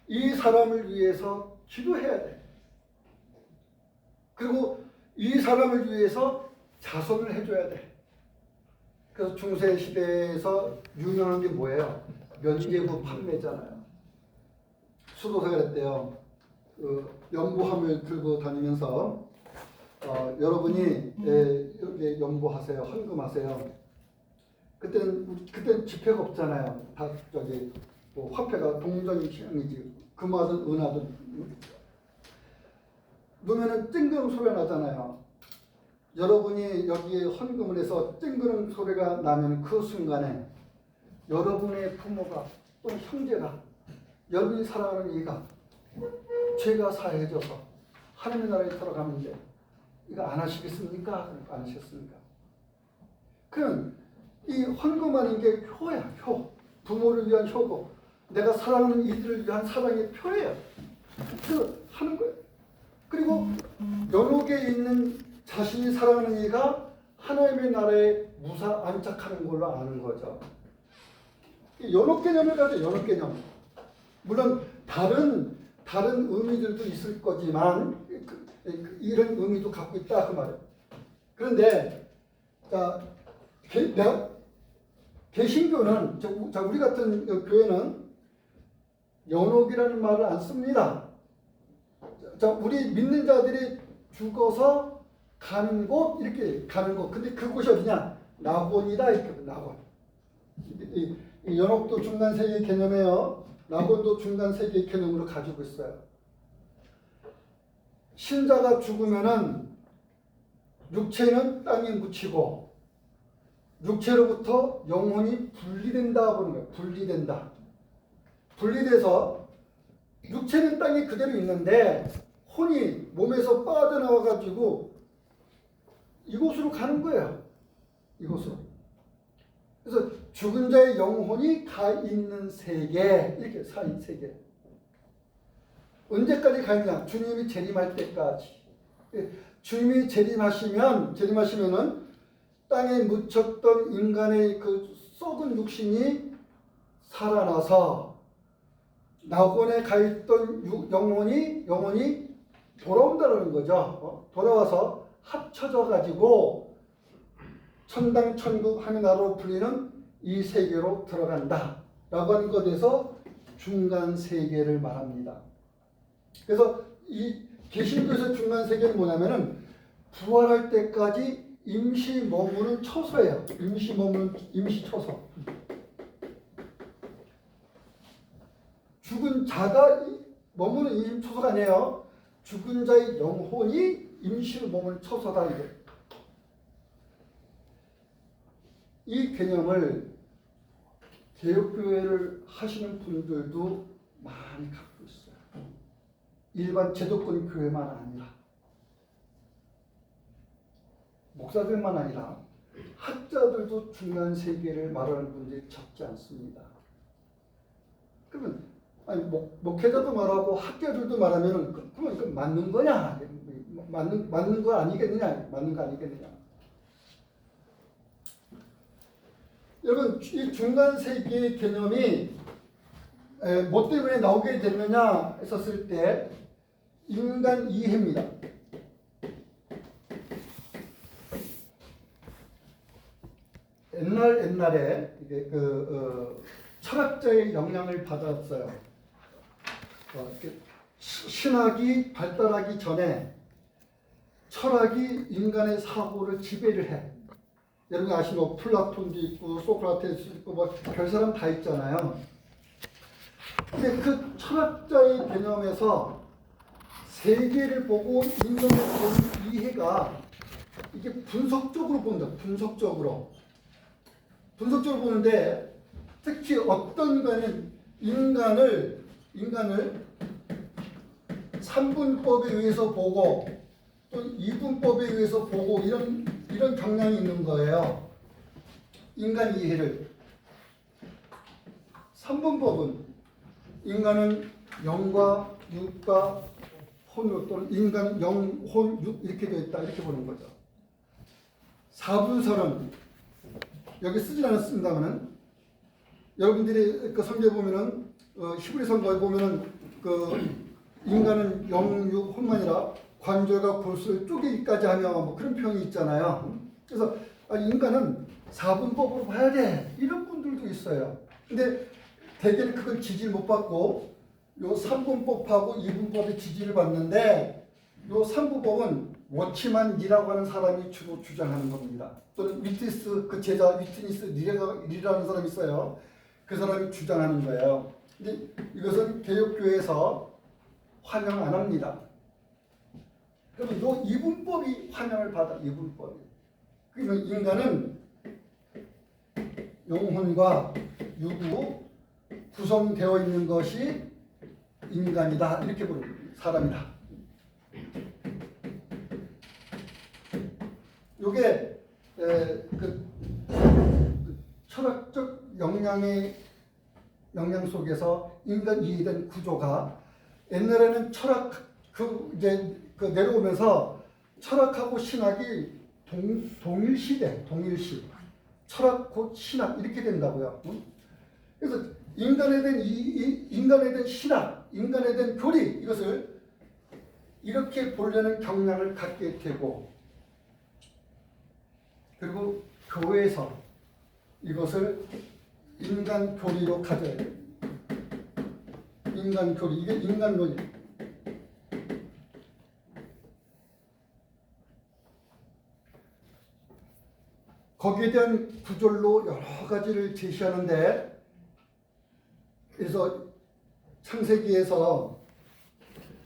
이 사람을 위해서 기도해야 돼. 그리고 이 사람을 위해서 자선을 해줘야 돼. 그래서 중세 시대에서 유명한 게 뭐예요? 면죄부 판매잖아요. 수도사가 그랬대요. 연보함을 들고 다니면서 여러분이 여기 연보하세요, 헌금하세요. 그때는 지폐가 없잖아요. 다 저기 뭐 화폐가 동전이지, 금하든 은하든. 넣으면은 찡그름 소리가 나잖아요. 여러분이 여기에 헌금을 해서 찡그름 소리가 나면 그 순간에 여러분의 부모가 또는 형제가 여러분이 사랑하는 이가 죄가 사해져서 하나님의 나라에 들어가는데 이거 안 하시겠습니까? 안 하셨습니까? 그럼 이 헌금하는 게 효야, 효. 부모를 위한 효고 내가 사랑하는 이들을 위한 사랑의 표예요. 그 하는 거예요. 그리고 연옥에 있는 자신이 사랑하는 이가 하나님의 나라에 무사 안착하는 걸로 아는 거죠. 연옥 개념을 가져. 연옥 개념. 물론 다른 의미들도 있을 거지만 이런 의미도 갖고 있다 그 말이에요. 그런데 개신교는 우리 같은 교회는 연옥이라는 말을 안 씁니다. 우리 믿는 자들이 죽어서 가는 곳 이렇게 가는 곳. 근데 그곳이 어디냐? 낙원이다 이렇게. 낙원. 이 연옥도 중간 세계 개념이에요. 낙원도 중간 세계 개념으로 가지고 있어요. 신자가 죽으면은 육체는 땅에 묻히고 육체로부터 영혼이 분리된다 보는 거예요. 분리된다. 분리돼서 육체는 땅에 그대로 있는데 혼이 몸에서 빠져나와 가지고 이곳으로 가는 거예요. 이곳으로. 그래서 죽은 자의 영혼이 가 있는 세계, 이렇게 사인 세계. 언제까지 가느냐? 주님이 재림할 때까지. 주님이 재림하시면은 땅에 묻혔던 인간의 그 썩은 육신이 살아나서 낙원에 가 있던 영혼이 돌아온다는 거죠. 돌아와서 합쳐져 가지고 천당 천국 하늘 나라로 불리는 이 세계로 들어간다 라고 하는 것에서 중간 세계를 말합니다. 그래서 이 개신교에서 중간 세계는 뭐냐면은 부활할 때까지 임시 머무는 처소예요. 임시 처소. 죽은 자가 머무는 임시 처소가 아니에요. 죽은 자의 영혼이 임시로 머무는 처소다 이게. 이 개념을 개혁교회를 하시는 분들도 많이 갖고 있어요. 일반 제도권 교회만 아니라 목사들만 아니라 학자들도 중간 세계를 말하는 분들이 적지 않습니다. 그러면 목회자도 말하고 학자들도 말하면 그러면 맞는 거냐? 맞는 거 아니겠느냐? 맞는 거 아니겠느냐? 여러분 이 중간 세계의 개념이 뭐 때문에 나오게 되느냐 했었을 때 인간 이해입니다. 옛날에 이게 철학자의 영향을 받았어요. 신학이 발달하기 전에 철학이 인간의 사고를 지배를 해. 여러분 아시는 플라톤도 있고 소크라테스도 있고 뭐 별 사람 다 있잖아요. 근데 그 철학자의 개념에서 세계를 보고 인간을 보는 이해가 이게 분석적으로 본다. 분석적으로 보는데 특히 어떤 거는 인간을 3분법에 의해서 보고 또 2분법에 의해서 보고 이런 경향이 있는 거예요. 인간 이해를. 3분법은 인간은 영과 육과 혼으로 또는 인간 영, 혼, 육 이렇게 되어 있다 이렇게 보는 거죠. 4분설은 여기 쓰진 않았습니다만은 여러분들이 그 성경에 보면은 히브리 성경에 보면은 그 인간은 영, 육, 혼만이라 관절과 골수를 쪼개기까지 하며 뭐 그런 표현이 있잖아요. 그래서 인간은 4분법으로 봐야 돼 이런 분들도 있어요. 근데 대개는 그걸 지지를 못 받고 요 3분법하고 2분법의 지지를 받는데 요 3분법은 워치만이라고 하는 사람이 주로 주장하는 겁니다. 또는 위트니스 그 제자 위트니스 리라는 사람이 있어요. 그 사람이 주장하는 거예요. 근데 이것은 개혁교회에서 환영 안 합니다. 그러면 요 2분법이 환영을 받아. 2분법이. 그러면 인간은 영혼과 육으로 구성되어 있는 것이 인간이다. 이렇게 부르는 사람이다. 요게 그 철학적 영향 속에서 인간 이해된 구조가 옛날에는 철학 이제 내려오면서 철학하고 신학이 동일시대. 철학 곧 신학 이렇게 된다고요. 그래서 인간에 대한 신학, 인간에 대한 교리 이것을 이렇게 보려는 경향을 갖게 되고 그리고 교회에서 이것을 인간 교리로 가져야 돼요. 인간 교리 이게 인간론이에요. 거기에 대한 구절로 여러 가지를 제시하는데 그래서 창세기에서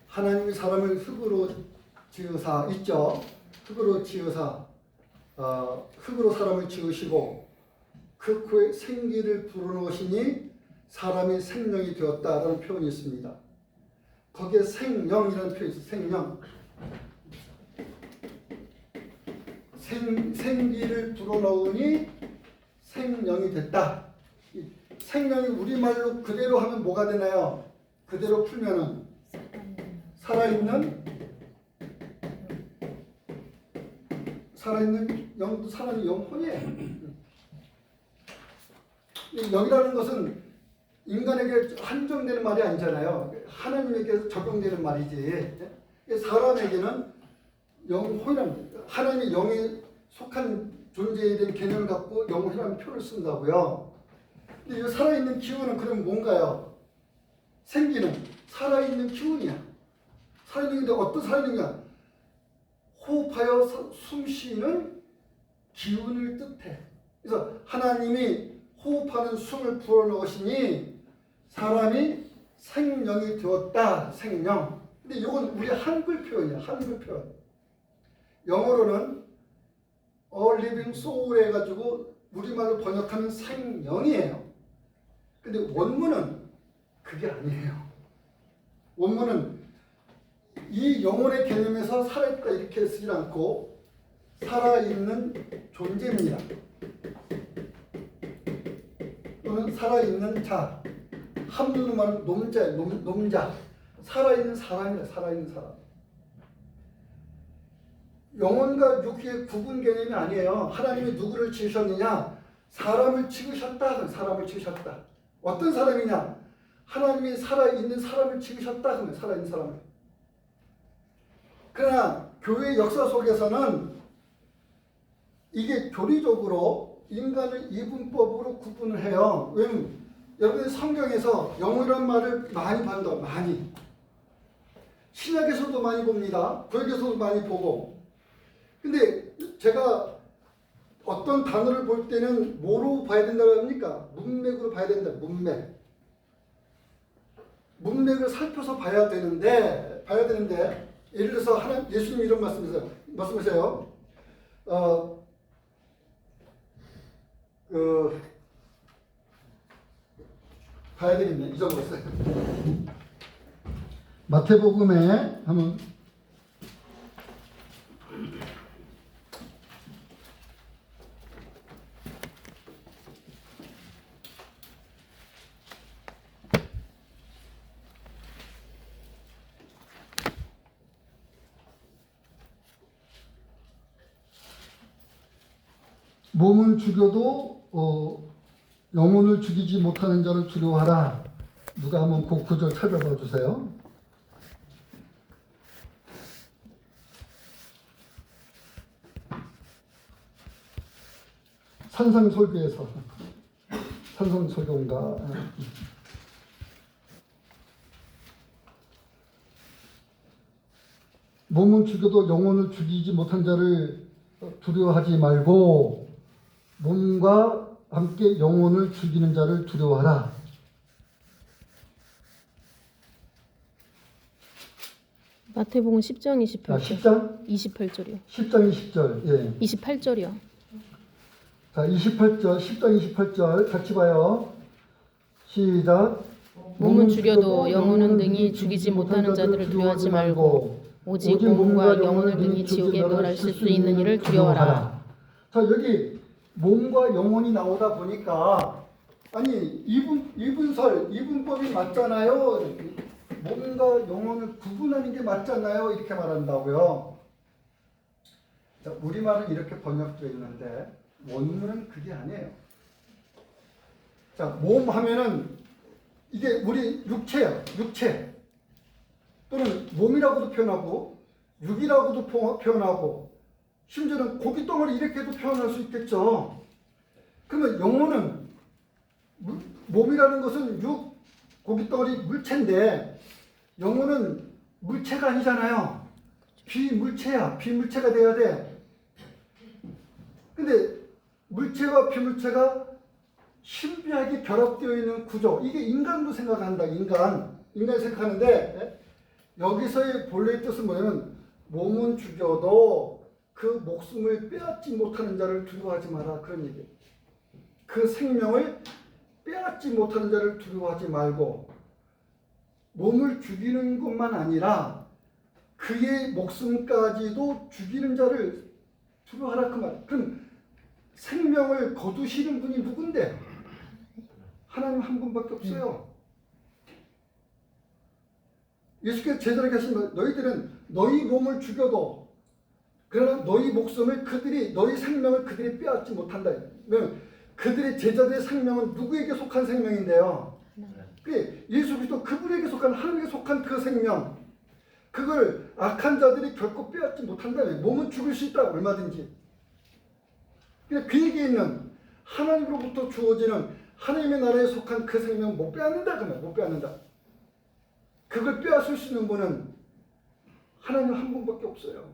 하나님이 사람을 흙으로 지으사 있죠. 흙으로 지으사 흙으로 사람을 지으시고 그 후에 생기를 불어넣으시니 사람이 생명이 되었다라는 표현이 있습니다. 거기에 생명이라는 표현이 있어요. 생명. 생기를 불어넣으니 생명이 됐다. 생명이 우리말로 그대로 하면 뭐가 되나요? 그대로 풀면은 살아있는 영도 사람이 영혼이에요. 영이라는 것은 인간에게 한정되는 말이 아니잖아요. 하나님에게 적용되는 말이지. 사람에게는 영혼이라는 하나님의 영에 속한 존재에 대한 개념을 갖고 영혼이라는 표현을 쓴다고요. 근데 이 살아있는 기운은 그럼 뭔가요? 생기는 살아있는 기운이야. 살아있는데 어떤 살아있는가? 호흡하여 숨쉬는 기운을 뜻해. 그래서 하나님이 호흡하는 숨을 불어넣으시니 사람이 생명이 되었다. 생명. 근데 이건 우리 한글 표현이야. 한글 표현. 영어로는 a living soul 해가지고 우리말로 번역하면 생명이에요. 근데 원문은 그게 아니에요. 원문은 이 영혼의 개념에서 살아있다 이렇게 쓰지 않고 살아있는 존재입니다. 또는 살아있는 자. 한문으로 말하면 놈자. 살아있는 사람이라 살아있는 사람. 영혼과 육의 구분 개념이 아니에요. 하나님이 누구를 지으셨느냐? 사람을 지으셨다. 사람을 지으셨다. 어떤 사람이냐? 하나님이 살아있는 사람을 지으셨다. 살아있는 사람을. 그러나 교회 역사 속에서는 이게 교리적으로 인간을 이분법으로 구분을 해요. 왜냐면 여러분이 성경에서 영이란 말을 많이 본다. 많이. 신약에서도 많이 봅니다. 구약에서도 많이 보고. 근데 제가 어떤 단어를 볼 때는 뭐로 봐야 된다고 합니까? 문맥으로 봐야 된다. 문맥을 살펴서 봐야 되는데 예를 들어서 예수님 이런 말씀하세요. 봐야 되겠네. 잊어버렸어요. 마태복음에 한번 몸은 죽여도 영혼을 죽이지 못하는 자를 두려워하라. 누가 한번 그 구절 찾아봐 주세요. 산성설교에서 산성설교인가 몸은 죽여도 영혼을 죽이지 못한 자를 두려워하지 말고 몸과 함께 영혼을 죽이는 자를 두려워하라. 마태복음 10장 28절. 10장 28절이요. 10장 20절. 예. 28절이요. 자, 28절, 10장 28절 같이 봐요. 시작. 몸은 죽여도 영혼은 능히 죽이지 못하는 자들을 두려워하지 말고 오직 몸과 영혼을 능히 지옥에 멸하실 수 있는 이를 두려워하라. 자, 여기 몸과 영혼이 나오다 보니까 아니 이분법이 맞잖아요. 몸과 영혼을 구분하는 게 맞잖아요. 이렇게 말한다고요. 자, 우리말은 이렇게 번역되어 있는데 원문은 그게 아니에요. 자, 몸 하면은 이게 우리 육체예요. 육체. 또는 몸이라고도 표현하고 육이라고도 표현하고 심지어는 고깃덩어리 이렇게도 표현할 수 있겠죠. 그러면 영혼은 몸이라는 것은 육, 고깃덩어리 물체인데 영혼은 물체가 아니잖아요. 비물체야. 비물체가 돼야 돼. 근데 물체와 비물체가 신비하게 결합되어 있는 구조. 이게 인간도 생각한다. 인간이 생각하는데 여기서의 본래의 뜻은 뭐냐면 몸은 죽여도 그 목숨을 빼앗지 못하는 자를 두려워하지 마라. 그런 얘기예요. 그 생명을 빼앗지 못하는 자를 두려워하지 말고 몸을 죽이는 것만 아니라 그의 목숨까지도 죽이는 자를 두려워하라 그 말. 그럼 생명을 거두시는 분이 누군데? 하나님 한 분밖에 없어요. 예수께서 제자에게 하신 말, 너희들은 너희 몸을 죽여도 그러나 너희 목숨을 너희 생명을 그들이 빼앗지 못한다. 왜냐면 그들의 제자들의 생명은 누구에게 속한 생명인데요? 그래, 예수 그리스도 그분에게 속한 하나님에게 속한 그 생명, 그걸 악한 자들이 결코 빼앗지 못한다면 몸은 죽을 수 있다. 얼마든지. 그 얘기에 있는 하나님으로부터 주어지는 하나님의 나라에 속한 그 생명 못 빼앗는다. 그러면 못 빼앗는다. 그걸 빼앗을 수 있는 분은 하나님 한 분밖에 없어요.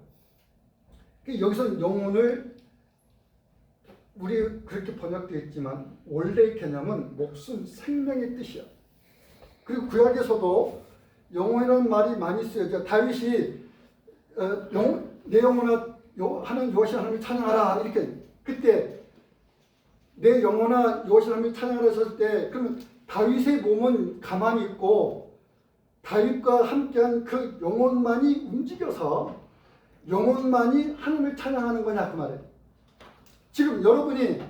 여기서 영혼을 우리 그렇게 번역되어 있지만 원래의 개념은 목숨, 생명의 뜻이야. 그리고 구약에서도 영혼이라는 말이 많이 쓰여져. 다윗이 내 영혼아 하나님 여호와신 하나님을 찬양하라 이렇게 그때 내 영혼아 여호와신 하나님을 찬양하라 했을 때 그러면 다윗의 몸은 가만히 있고 다윗과 함께한 그 영혼만이 움직여서 영혼만이 하나님을 찬양하는 거냐 그 말이에요. 지금 여러분이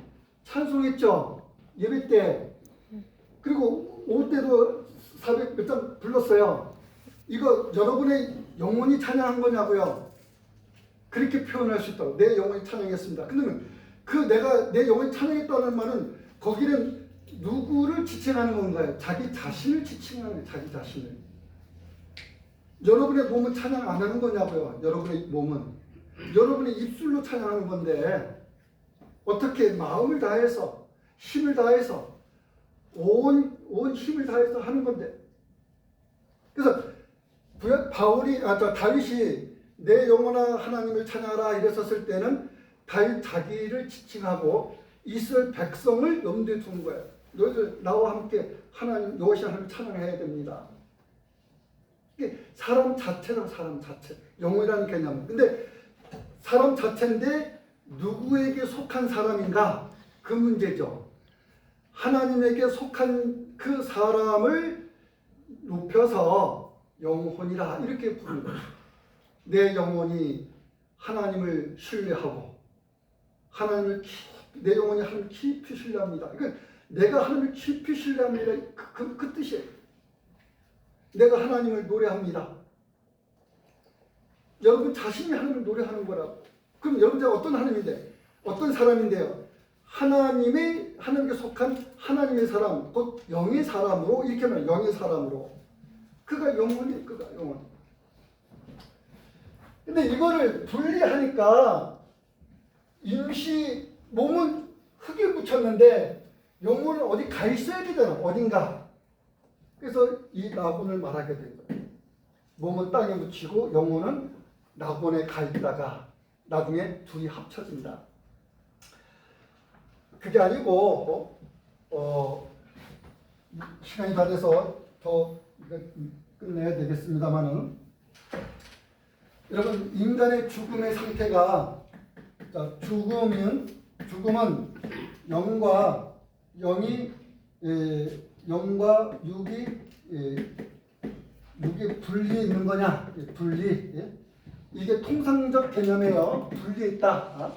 찬송했죠? 예배 때. 그리고 오후 때도 400 몇 장 불렀어요. 이거 여러분의 영혼이 찬양한 거냐고요? 그렇게 표현할 수 있다고. 내 영혼이 찬양했습니다. 그러면 내 영혼이 찬양했다는 말은 거기는 누구를 지칭하는 건가요? 자기 자신을 지칭하는 거예요. 자기 자신을. 여러분의 몸은 찬양 안 하는 거냐고요? 여러분의 몸은. 여러분의 입술로 찬양하는 건데 어떻게 마음을 다해서 힘을 다해서 온 힘을 다해서 하는 건데. 그래서 다윗이 내 영혼아 하나님을 찬양하라 이랬었을 때는 다윗 자기를 지칭하고 이스라엘 백성을 염두에 두는 거예요. 너희들 나와 함께 하나님 여호와신 하나님을 찬양해야 됩니다. 이게 사람 자체라고. 사람 자체. 영혼이라는 개념. 근데 사람 자체인데 누구에게 속한 사람인가? 그 문제죠. 하나님에게 속한 그 사람을 높여서 영혼이라 이렇게 부르는 거예요. 내 영혼이 하나님을 신뢰하고 내 영혼이 하나님을 깊이 신뢰합니다. 그러니까 내가 하나님을 깊이 신뢰합니다. 그 뜻이에요. 내가 하나님을 노래합니다. 여러분 자신이 하나님을 노래하는 거라고. 그럼 여러분 어떤 하나님인데? 어떤 사람인데요? 하나님께 속한 하나님의 사람, 곧 영의 사람으로 이렇게 말해요. 영의 사람으로. 그가 영혼이에요. 그가 영혼. 근데 이거를 분리하니까 몸은 흙에 묻혔는데 영혼은 어디 가 있어야 되잖아. 어딘가. 그래서 이 나곤을 말하게 된 거예요. 몸은 땅에 묻히고 영혼은 나곤에 가 있다가 나중에 둘이 합쳐진다. 그게 아니고 시간이 다 돼서 더 이거 끝내야 되겠습니다만은, 여러분 인간의 죽음의 상태가, 자, 죽음은 영과 육이 분리해 있는 거냐? 분리. 예? 이게 통상적 개념이에요. 분리해 있다.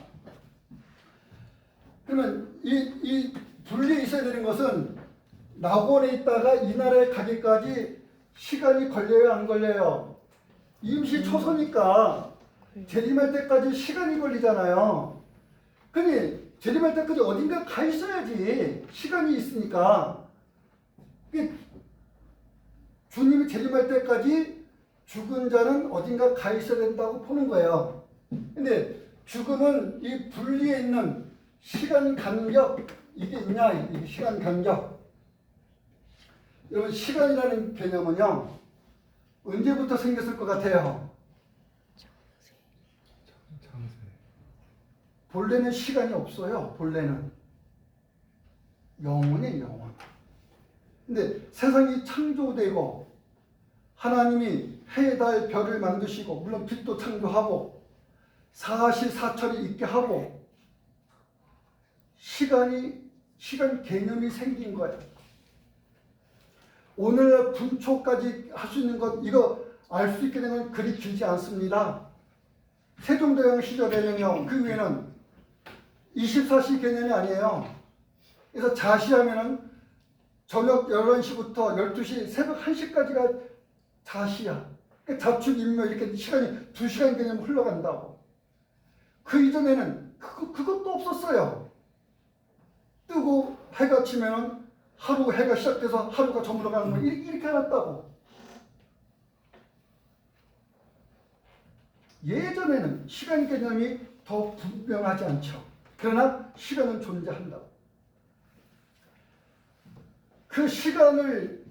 그러면 이 분리해 있어야 되는 것은 낙원에 있다가 이 나라에 가기까지 시간이 걸려요, 안 걸려요? 임시 초소니까 재림할 때까지 시간이 걸리잖아요. 그러니 재림할 때까지 어딘가 가 있어야지. 시간이 있으니까. 주님이 재림할 때까지 죽은 자는 어딘가 가 있어야 된다고 보는 거예요. 근데 죽음은 이 분리에 있는 시간 간격, 이게 있냐? 이게 시간 간격. 여러분, 시간이라는 개념은요, 언제부터 생겼을 것 같아요? 본래는 시간이 없어요. 본래는 영원이에요, 영원. 근데 세상이 창조되고 하나님이 해, 달, 별을 만드시고, 물론 빛도 창조하고 사시사철이 있게 하고 시간 개념이 생긴 거예요. 오늘날 분초까지 할 수 있는 것, 이거 알 수 있게 되면 그리 길지 않습니다. 세종대왕 시절에는요, 그 위에는 24시 개념이 아니에요. 그래서 자시하면은 저녁 11시부터 12시, 새벽 1시까지가 자시야. 그러니까 자축, 인묘 이렇게 시간이 2시간 개념 흘러간다고. 그 이전에는 그것도 없었어요. 뜨고 해가 치면은 하루 해가 시작돼서 하루가 저물어 가는 거 이렇게 해놨다고. 예전에는 시간 개념이 더 분명하지 않죠. 그러나 시간은 존재한다고. 그 시간을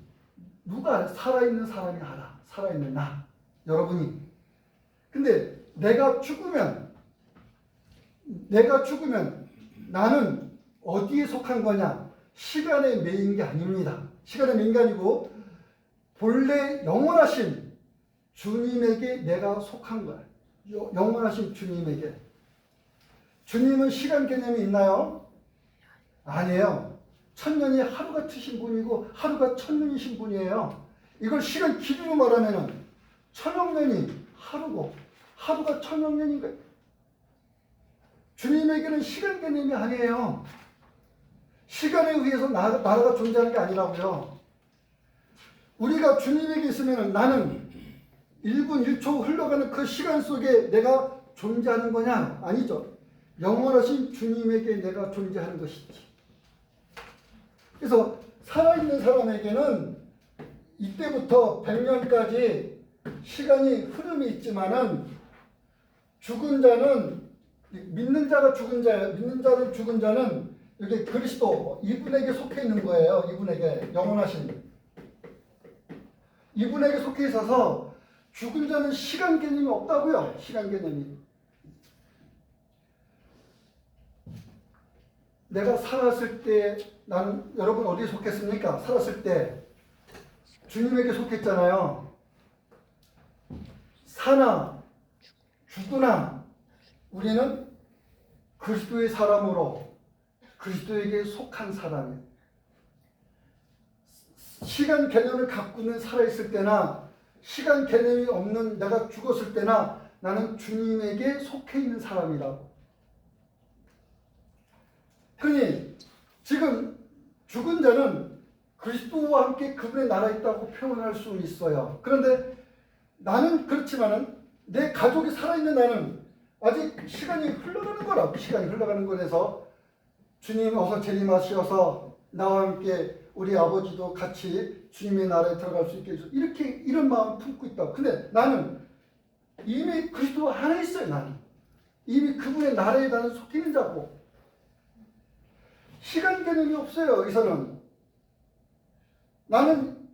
누가, 살아있는 사람이 알아. 살아있는 나, 여러분이. 근데 내가 죽으면 나는 어디에 속한 거냐? 시간에 매인 게 아닙니다. 시간에 매인 게 아니고 본래 영원하신 주님에게 내가 속한 거야. 영원하신 주님에게. 주님은 시간 개념이 있나요? 아니에요. 천년이 하루 같으신 분이고 하루가 천년이신 분이에요. 이걸 시간 길이로 말하면은 천억년이 하루고 하루가 천억년인 거예요. 주님에게는 시간 개념이 아니에요. 시간에 의해서 나라가 존재하는 게 아니라고요. 우리가 주님에게 있으면 나는 1분 1초 흘러가는 그 시간 속에 내가 존재하는 거냐? 아니죠. 영원하신 주님에게 내가 존재하는 것이지. 그래서 살아있는 사람에게는 이때부터 100년까지 시간이 흐름이 있지만은 죽은 자는, 믿는 자가 죽은 자예요. 믿는 자는 죽은 자는 여기 그리스도 이분에게 속해 있는 거예요. 이분에게, 영원하신 이분에게 속해 있어서 죽은 자는 시간 개념이 없다고요. 시간 개념이. 내가 살았을 때, 나는, 여러분 어디에 속했습니까? 살았을 때 주님에게 속했잖아요. 사나 죽으나 우리는 그리스도의 사람으로 그리스도에게 속한 사람이에요. 시간 개념을 갖고는 살아있을 때나 시간 개념이 없는 내가 죽었을 때나 나는 주님에게 속해 있는 사람이라고. 그러니 지금 죽은 자는 그리스도와 함께 그분의 나라에 있다고 표현할 수 있어요. 그런데 나는 그렇지만은 내 가족이 살아있는 나는 아직 시간이 흘러가는 거라고. 시간이 흘러가는 거라서 주님 어서 재림하셔서 나와 함께 우리 아버지도 같이 주님의 나라에 들어갈 수 있게 해주셔서 이런 마음 품고 있다고. 근데 나는 이미 그리스도 안에 있어요. 나는 이미 그분의 나라에 나는 속해 있는 자고. 시간 개념이 없어요. 여기서는 나는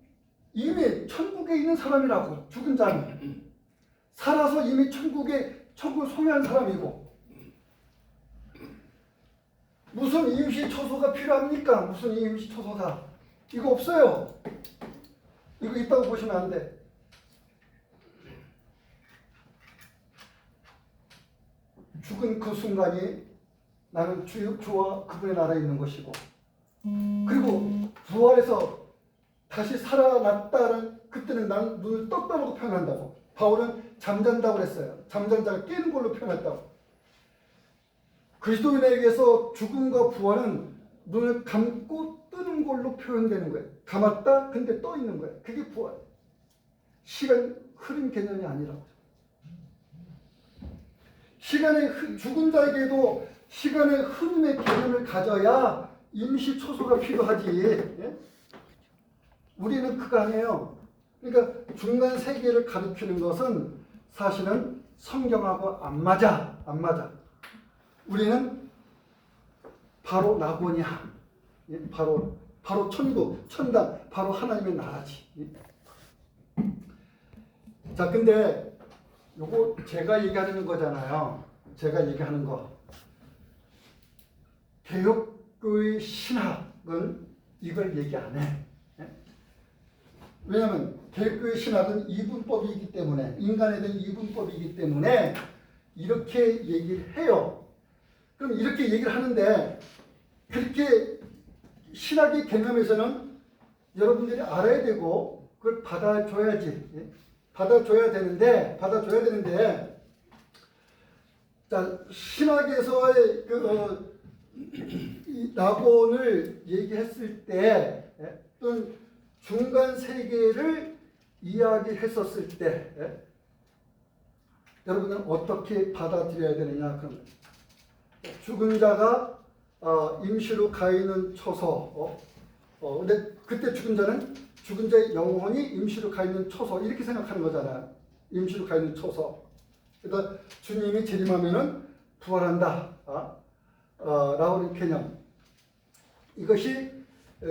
이미 천국에 있는 사람이라고. 죽은 자는 살아서 이미 천국을 소유한 사람이고, 무슨 임시초소가 필요합니까? 무슨 임시초소가? 이거 없어요. 이거 있다고 보시면 안 돼. 죽은 그 순간이 나는 주와 그분의 나라에 있는 것이고, 그리고 부활해서 다시 살아났다는, 그때는 나는 눈을 떴다고 표현한다고. 바울은 잠잔다고 그랬어요. 잠잔 자가 깨는 걸로 표현했다고. 그리스도인에게서 죽음과 부활은 눈을 감고 뜨는 걸로 표현되는 거예요. 감았다, 근데 떠 있는 거예요. 그게 부활. 시간 흐름 개념이 아니라고. 죽은 자에게도 시간의 흐름의 개념을 가져야 임시 초소가 필요하지. 예? 우리는 그거 아니에요. 그러니까 중간 세계를 가리키는 것은 사실은 성경하고 안 맞아. 우리는 바로 낙원이야. 예? 바로 천국, 천당, 바로 하나님의 나라지. 예? 자, 근데 요거 제가 얘기하는 거잖아요. 제가 얘기하는 거. 개혁교의 신학은 이걸 얘기 안 해. 왜냐하면 개혁교의 신학은 이분법이기 때문에, 인간에 대한 이분법이기 때문에 이렇게 얘기를 해요. 그럼 이렇게 얘기를 하는데, 그렇게 신학의 개념에서는 여러분들이 알아야 되고 그걸 받아줘야지. 받아줘야 되는데, 자, 신학에서의 이 낙원을 얘기했을 때, 또는 중간 세계를 이야기했었을 때, 여러분은 어떻게 받아들여야 되느냐? 그럼 죽은 자가 임시로 가 있는 처소. 근데 그때 죽은 자의 영혼이 임시로 가 있는 처소, 이렇게 생각하는 거잖아요. 임시로 가 있는 처소. 그러니까 주님이 재림하면은 부활한다. 라는 개념. 이것이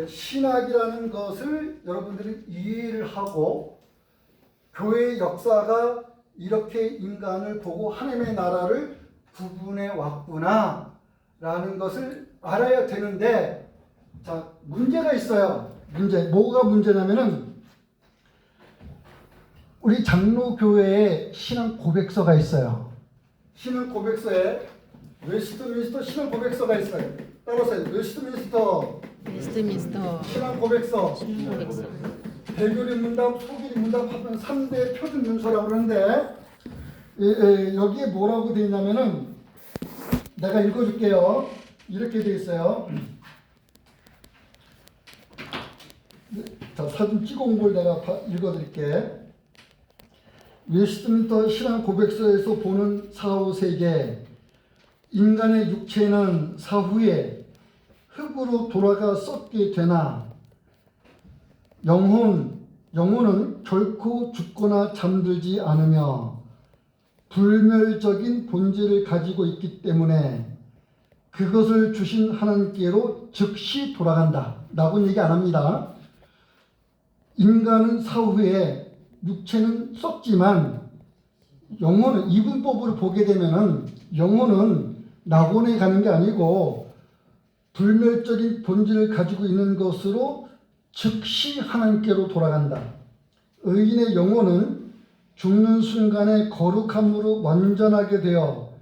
신학이라는 것을 여러분들이 이해를 하고, 교회의 역사가 이렇게 인간을 보고 하나님의 나라를 구분해 왔구나 라는 것을 알아야 되는데, 자, 문제가 있어요. 뭐가 문제냐면은, 우리 장로교회에 신앙 고백서가 있어요. 신앙 고백서에 웨스트민스터 신앙 고백서가 있어요. 따라서 웨스트민스터 신앙 고백서. 대교리 문답, 소교리 문답 하면 3대 표준 문서라고 그러는데, 여기에 뭐라고 되어 있냐면은, 내가 읽어줄게요. 이렇게 되어 있어요. 자, 사진 찍어온 걸 내가 읽어드릴게. 웨스트민스터 신앙 고백서에서 보는 사후 세계, 인간의 육체는 사후에 흙으로 돌아가 썩게 되나 영혼은 결코 죽거나 잠들지 않으며 불멸적인 본질을 가지고 있기 때문에 그것을 주신 하나님께로 즉시 돌아간다 라고는 얘기 안 합니다. 인간은 사후에 육체는 썩지만 영혼은, 이분법으로 보게 되면은 영혼은 낙원에 가는 게 아니고 불멸적인 본질을 가지고 있는 것으로 즉시 하나님께로 돌아간다. 의인의 영혼은 죽는 순간에 거룩함으로 완전하게 되어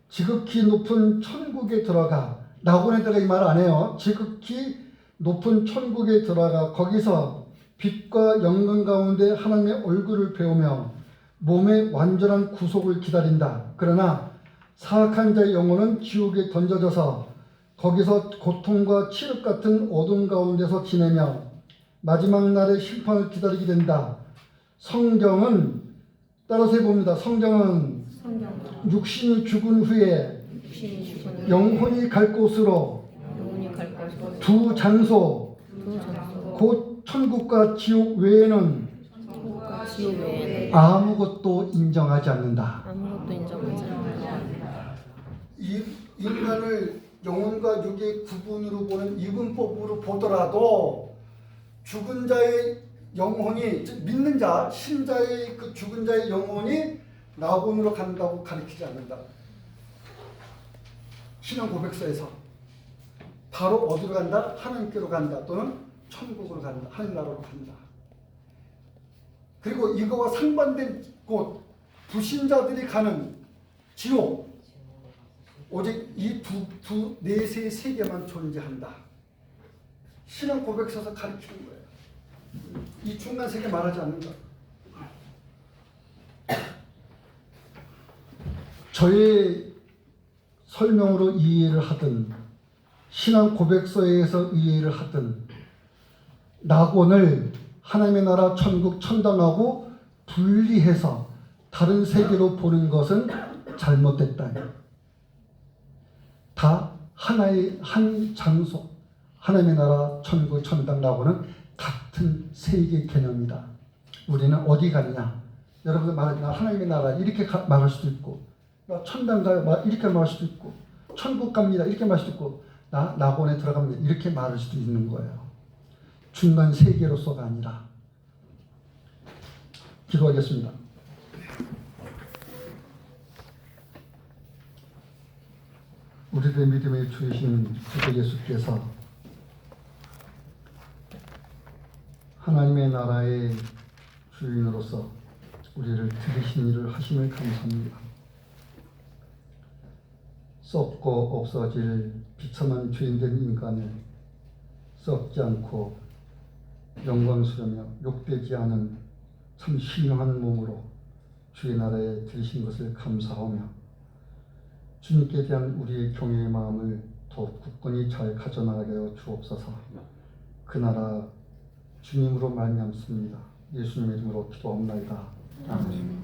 지극히 높은 천국에 들어가, 낙원에 들어가 이 말 안 해요. 지극히 높은 천국에 들어가 거기서 빛과 영광 가운데 하나님의 얼굴을 배우며 몸의 완전한 구속을 기다린다. 그러나 사악한 자의 영혼은 지옥에 던져져서 거기서 고통과 칠흑 같은 어둠 가운데서 지내며 마지막 날의 심판을 기다리게 된다. 성경은 따라서 해봅니다. 성경은 육신이 죽은 후에 영혼이 갈 곳으로 두 장소 곧 천국과 지옥 외에는 아무것도 인정하지 않는다. 아무것도 인정하지 않는다. 이 인간을 영혼과 육의 구분으로 보는 이분법으로 보더라도 죽은 자의 영혼이, 즉 믿는 자, 신자의 그 죽은 자의 영혼이 낙원으로 간다고 가르치지 않는다. 신앙 고백서에서 바로 어디로 간다? 하나님께로 간다. 또는 천국으로 간다. 하나님 나라로 간다. 그리고 이거와 상반된 곳, 불신자들이 가는 지옥, 오직 이 내세의 세계만 존재한다. 신앙 고백서에서 가르치는 거예요. 이 중간 세계 말하지 않는다. 저의 설명으로 이해를 하든 신앙 고백서에서 이해를 하든 낙원을 하나님의 나라 천국 천당하고 분리해서 다른 세계로 보는 것은 잘못됐다. 다 하나의 한 장소, 하나님의 나라 천국 천당 낙원은 같은 세계 개념이다. 우리는 어디 가느냐? 여러분들 말하지, 나 하나님의 나라 이렇게 말할 수도 있고, 나 천당 가요 이렇게 말할 수도 있고, 천국 갑니다 이렇게 말할 수도 있고, 나 낙원에 들어갑니다 이렇게 말할 수도 있는 거예요. 중간 세계로서가 아니라. 기도하겠습니다. 우리들의 믿음의 주이신 주 예수께서 하나님의 나라의 주인으로서 우리를 들으신 일을 하심을 감사합니다. 썩고 없어질 비참한 죄인된 인간을 썩지 않고 영광스러며 욕되지 않은 참 신령한 몸으로 주의 나라에 들으신 것을 감사하며 주님께 대한 우리의 경외의 마음을 더욱 굳건히 잘 가져나가게 하여 주옵소서. 그 나라 주님으로 말미암습니다. 예수님의 이름으로 기도합나이다. 아멘.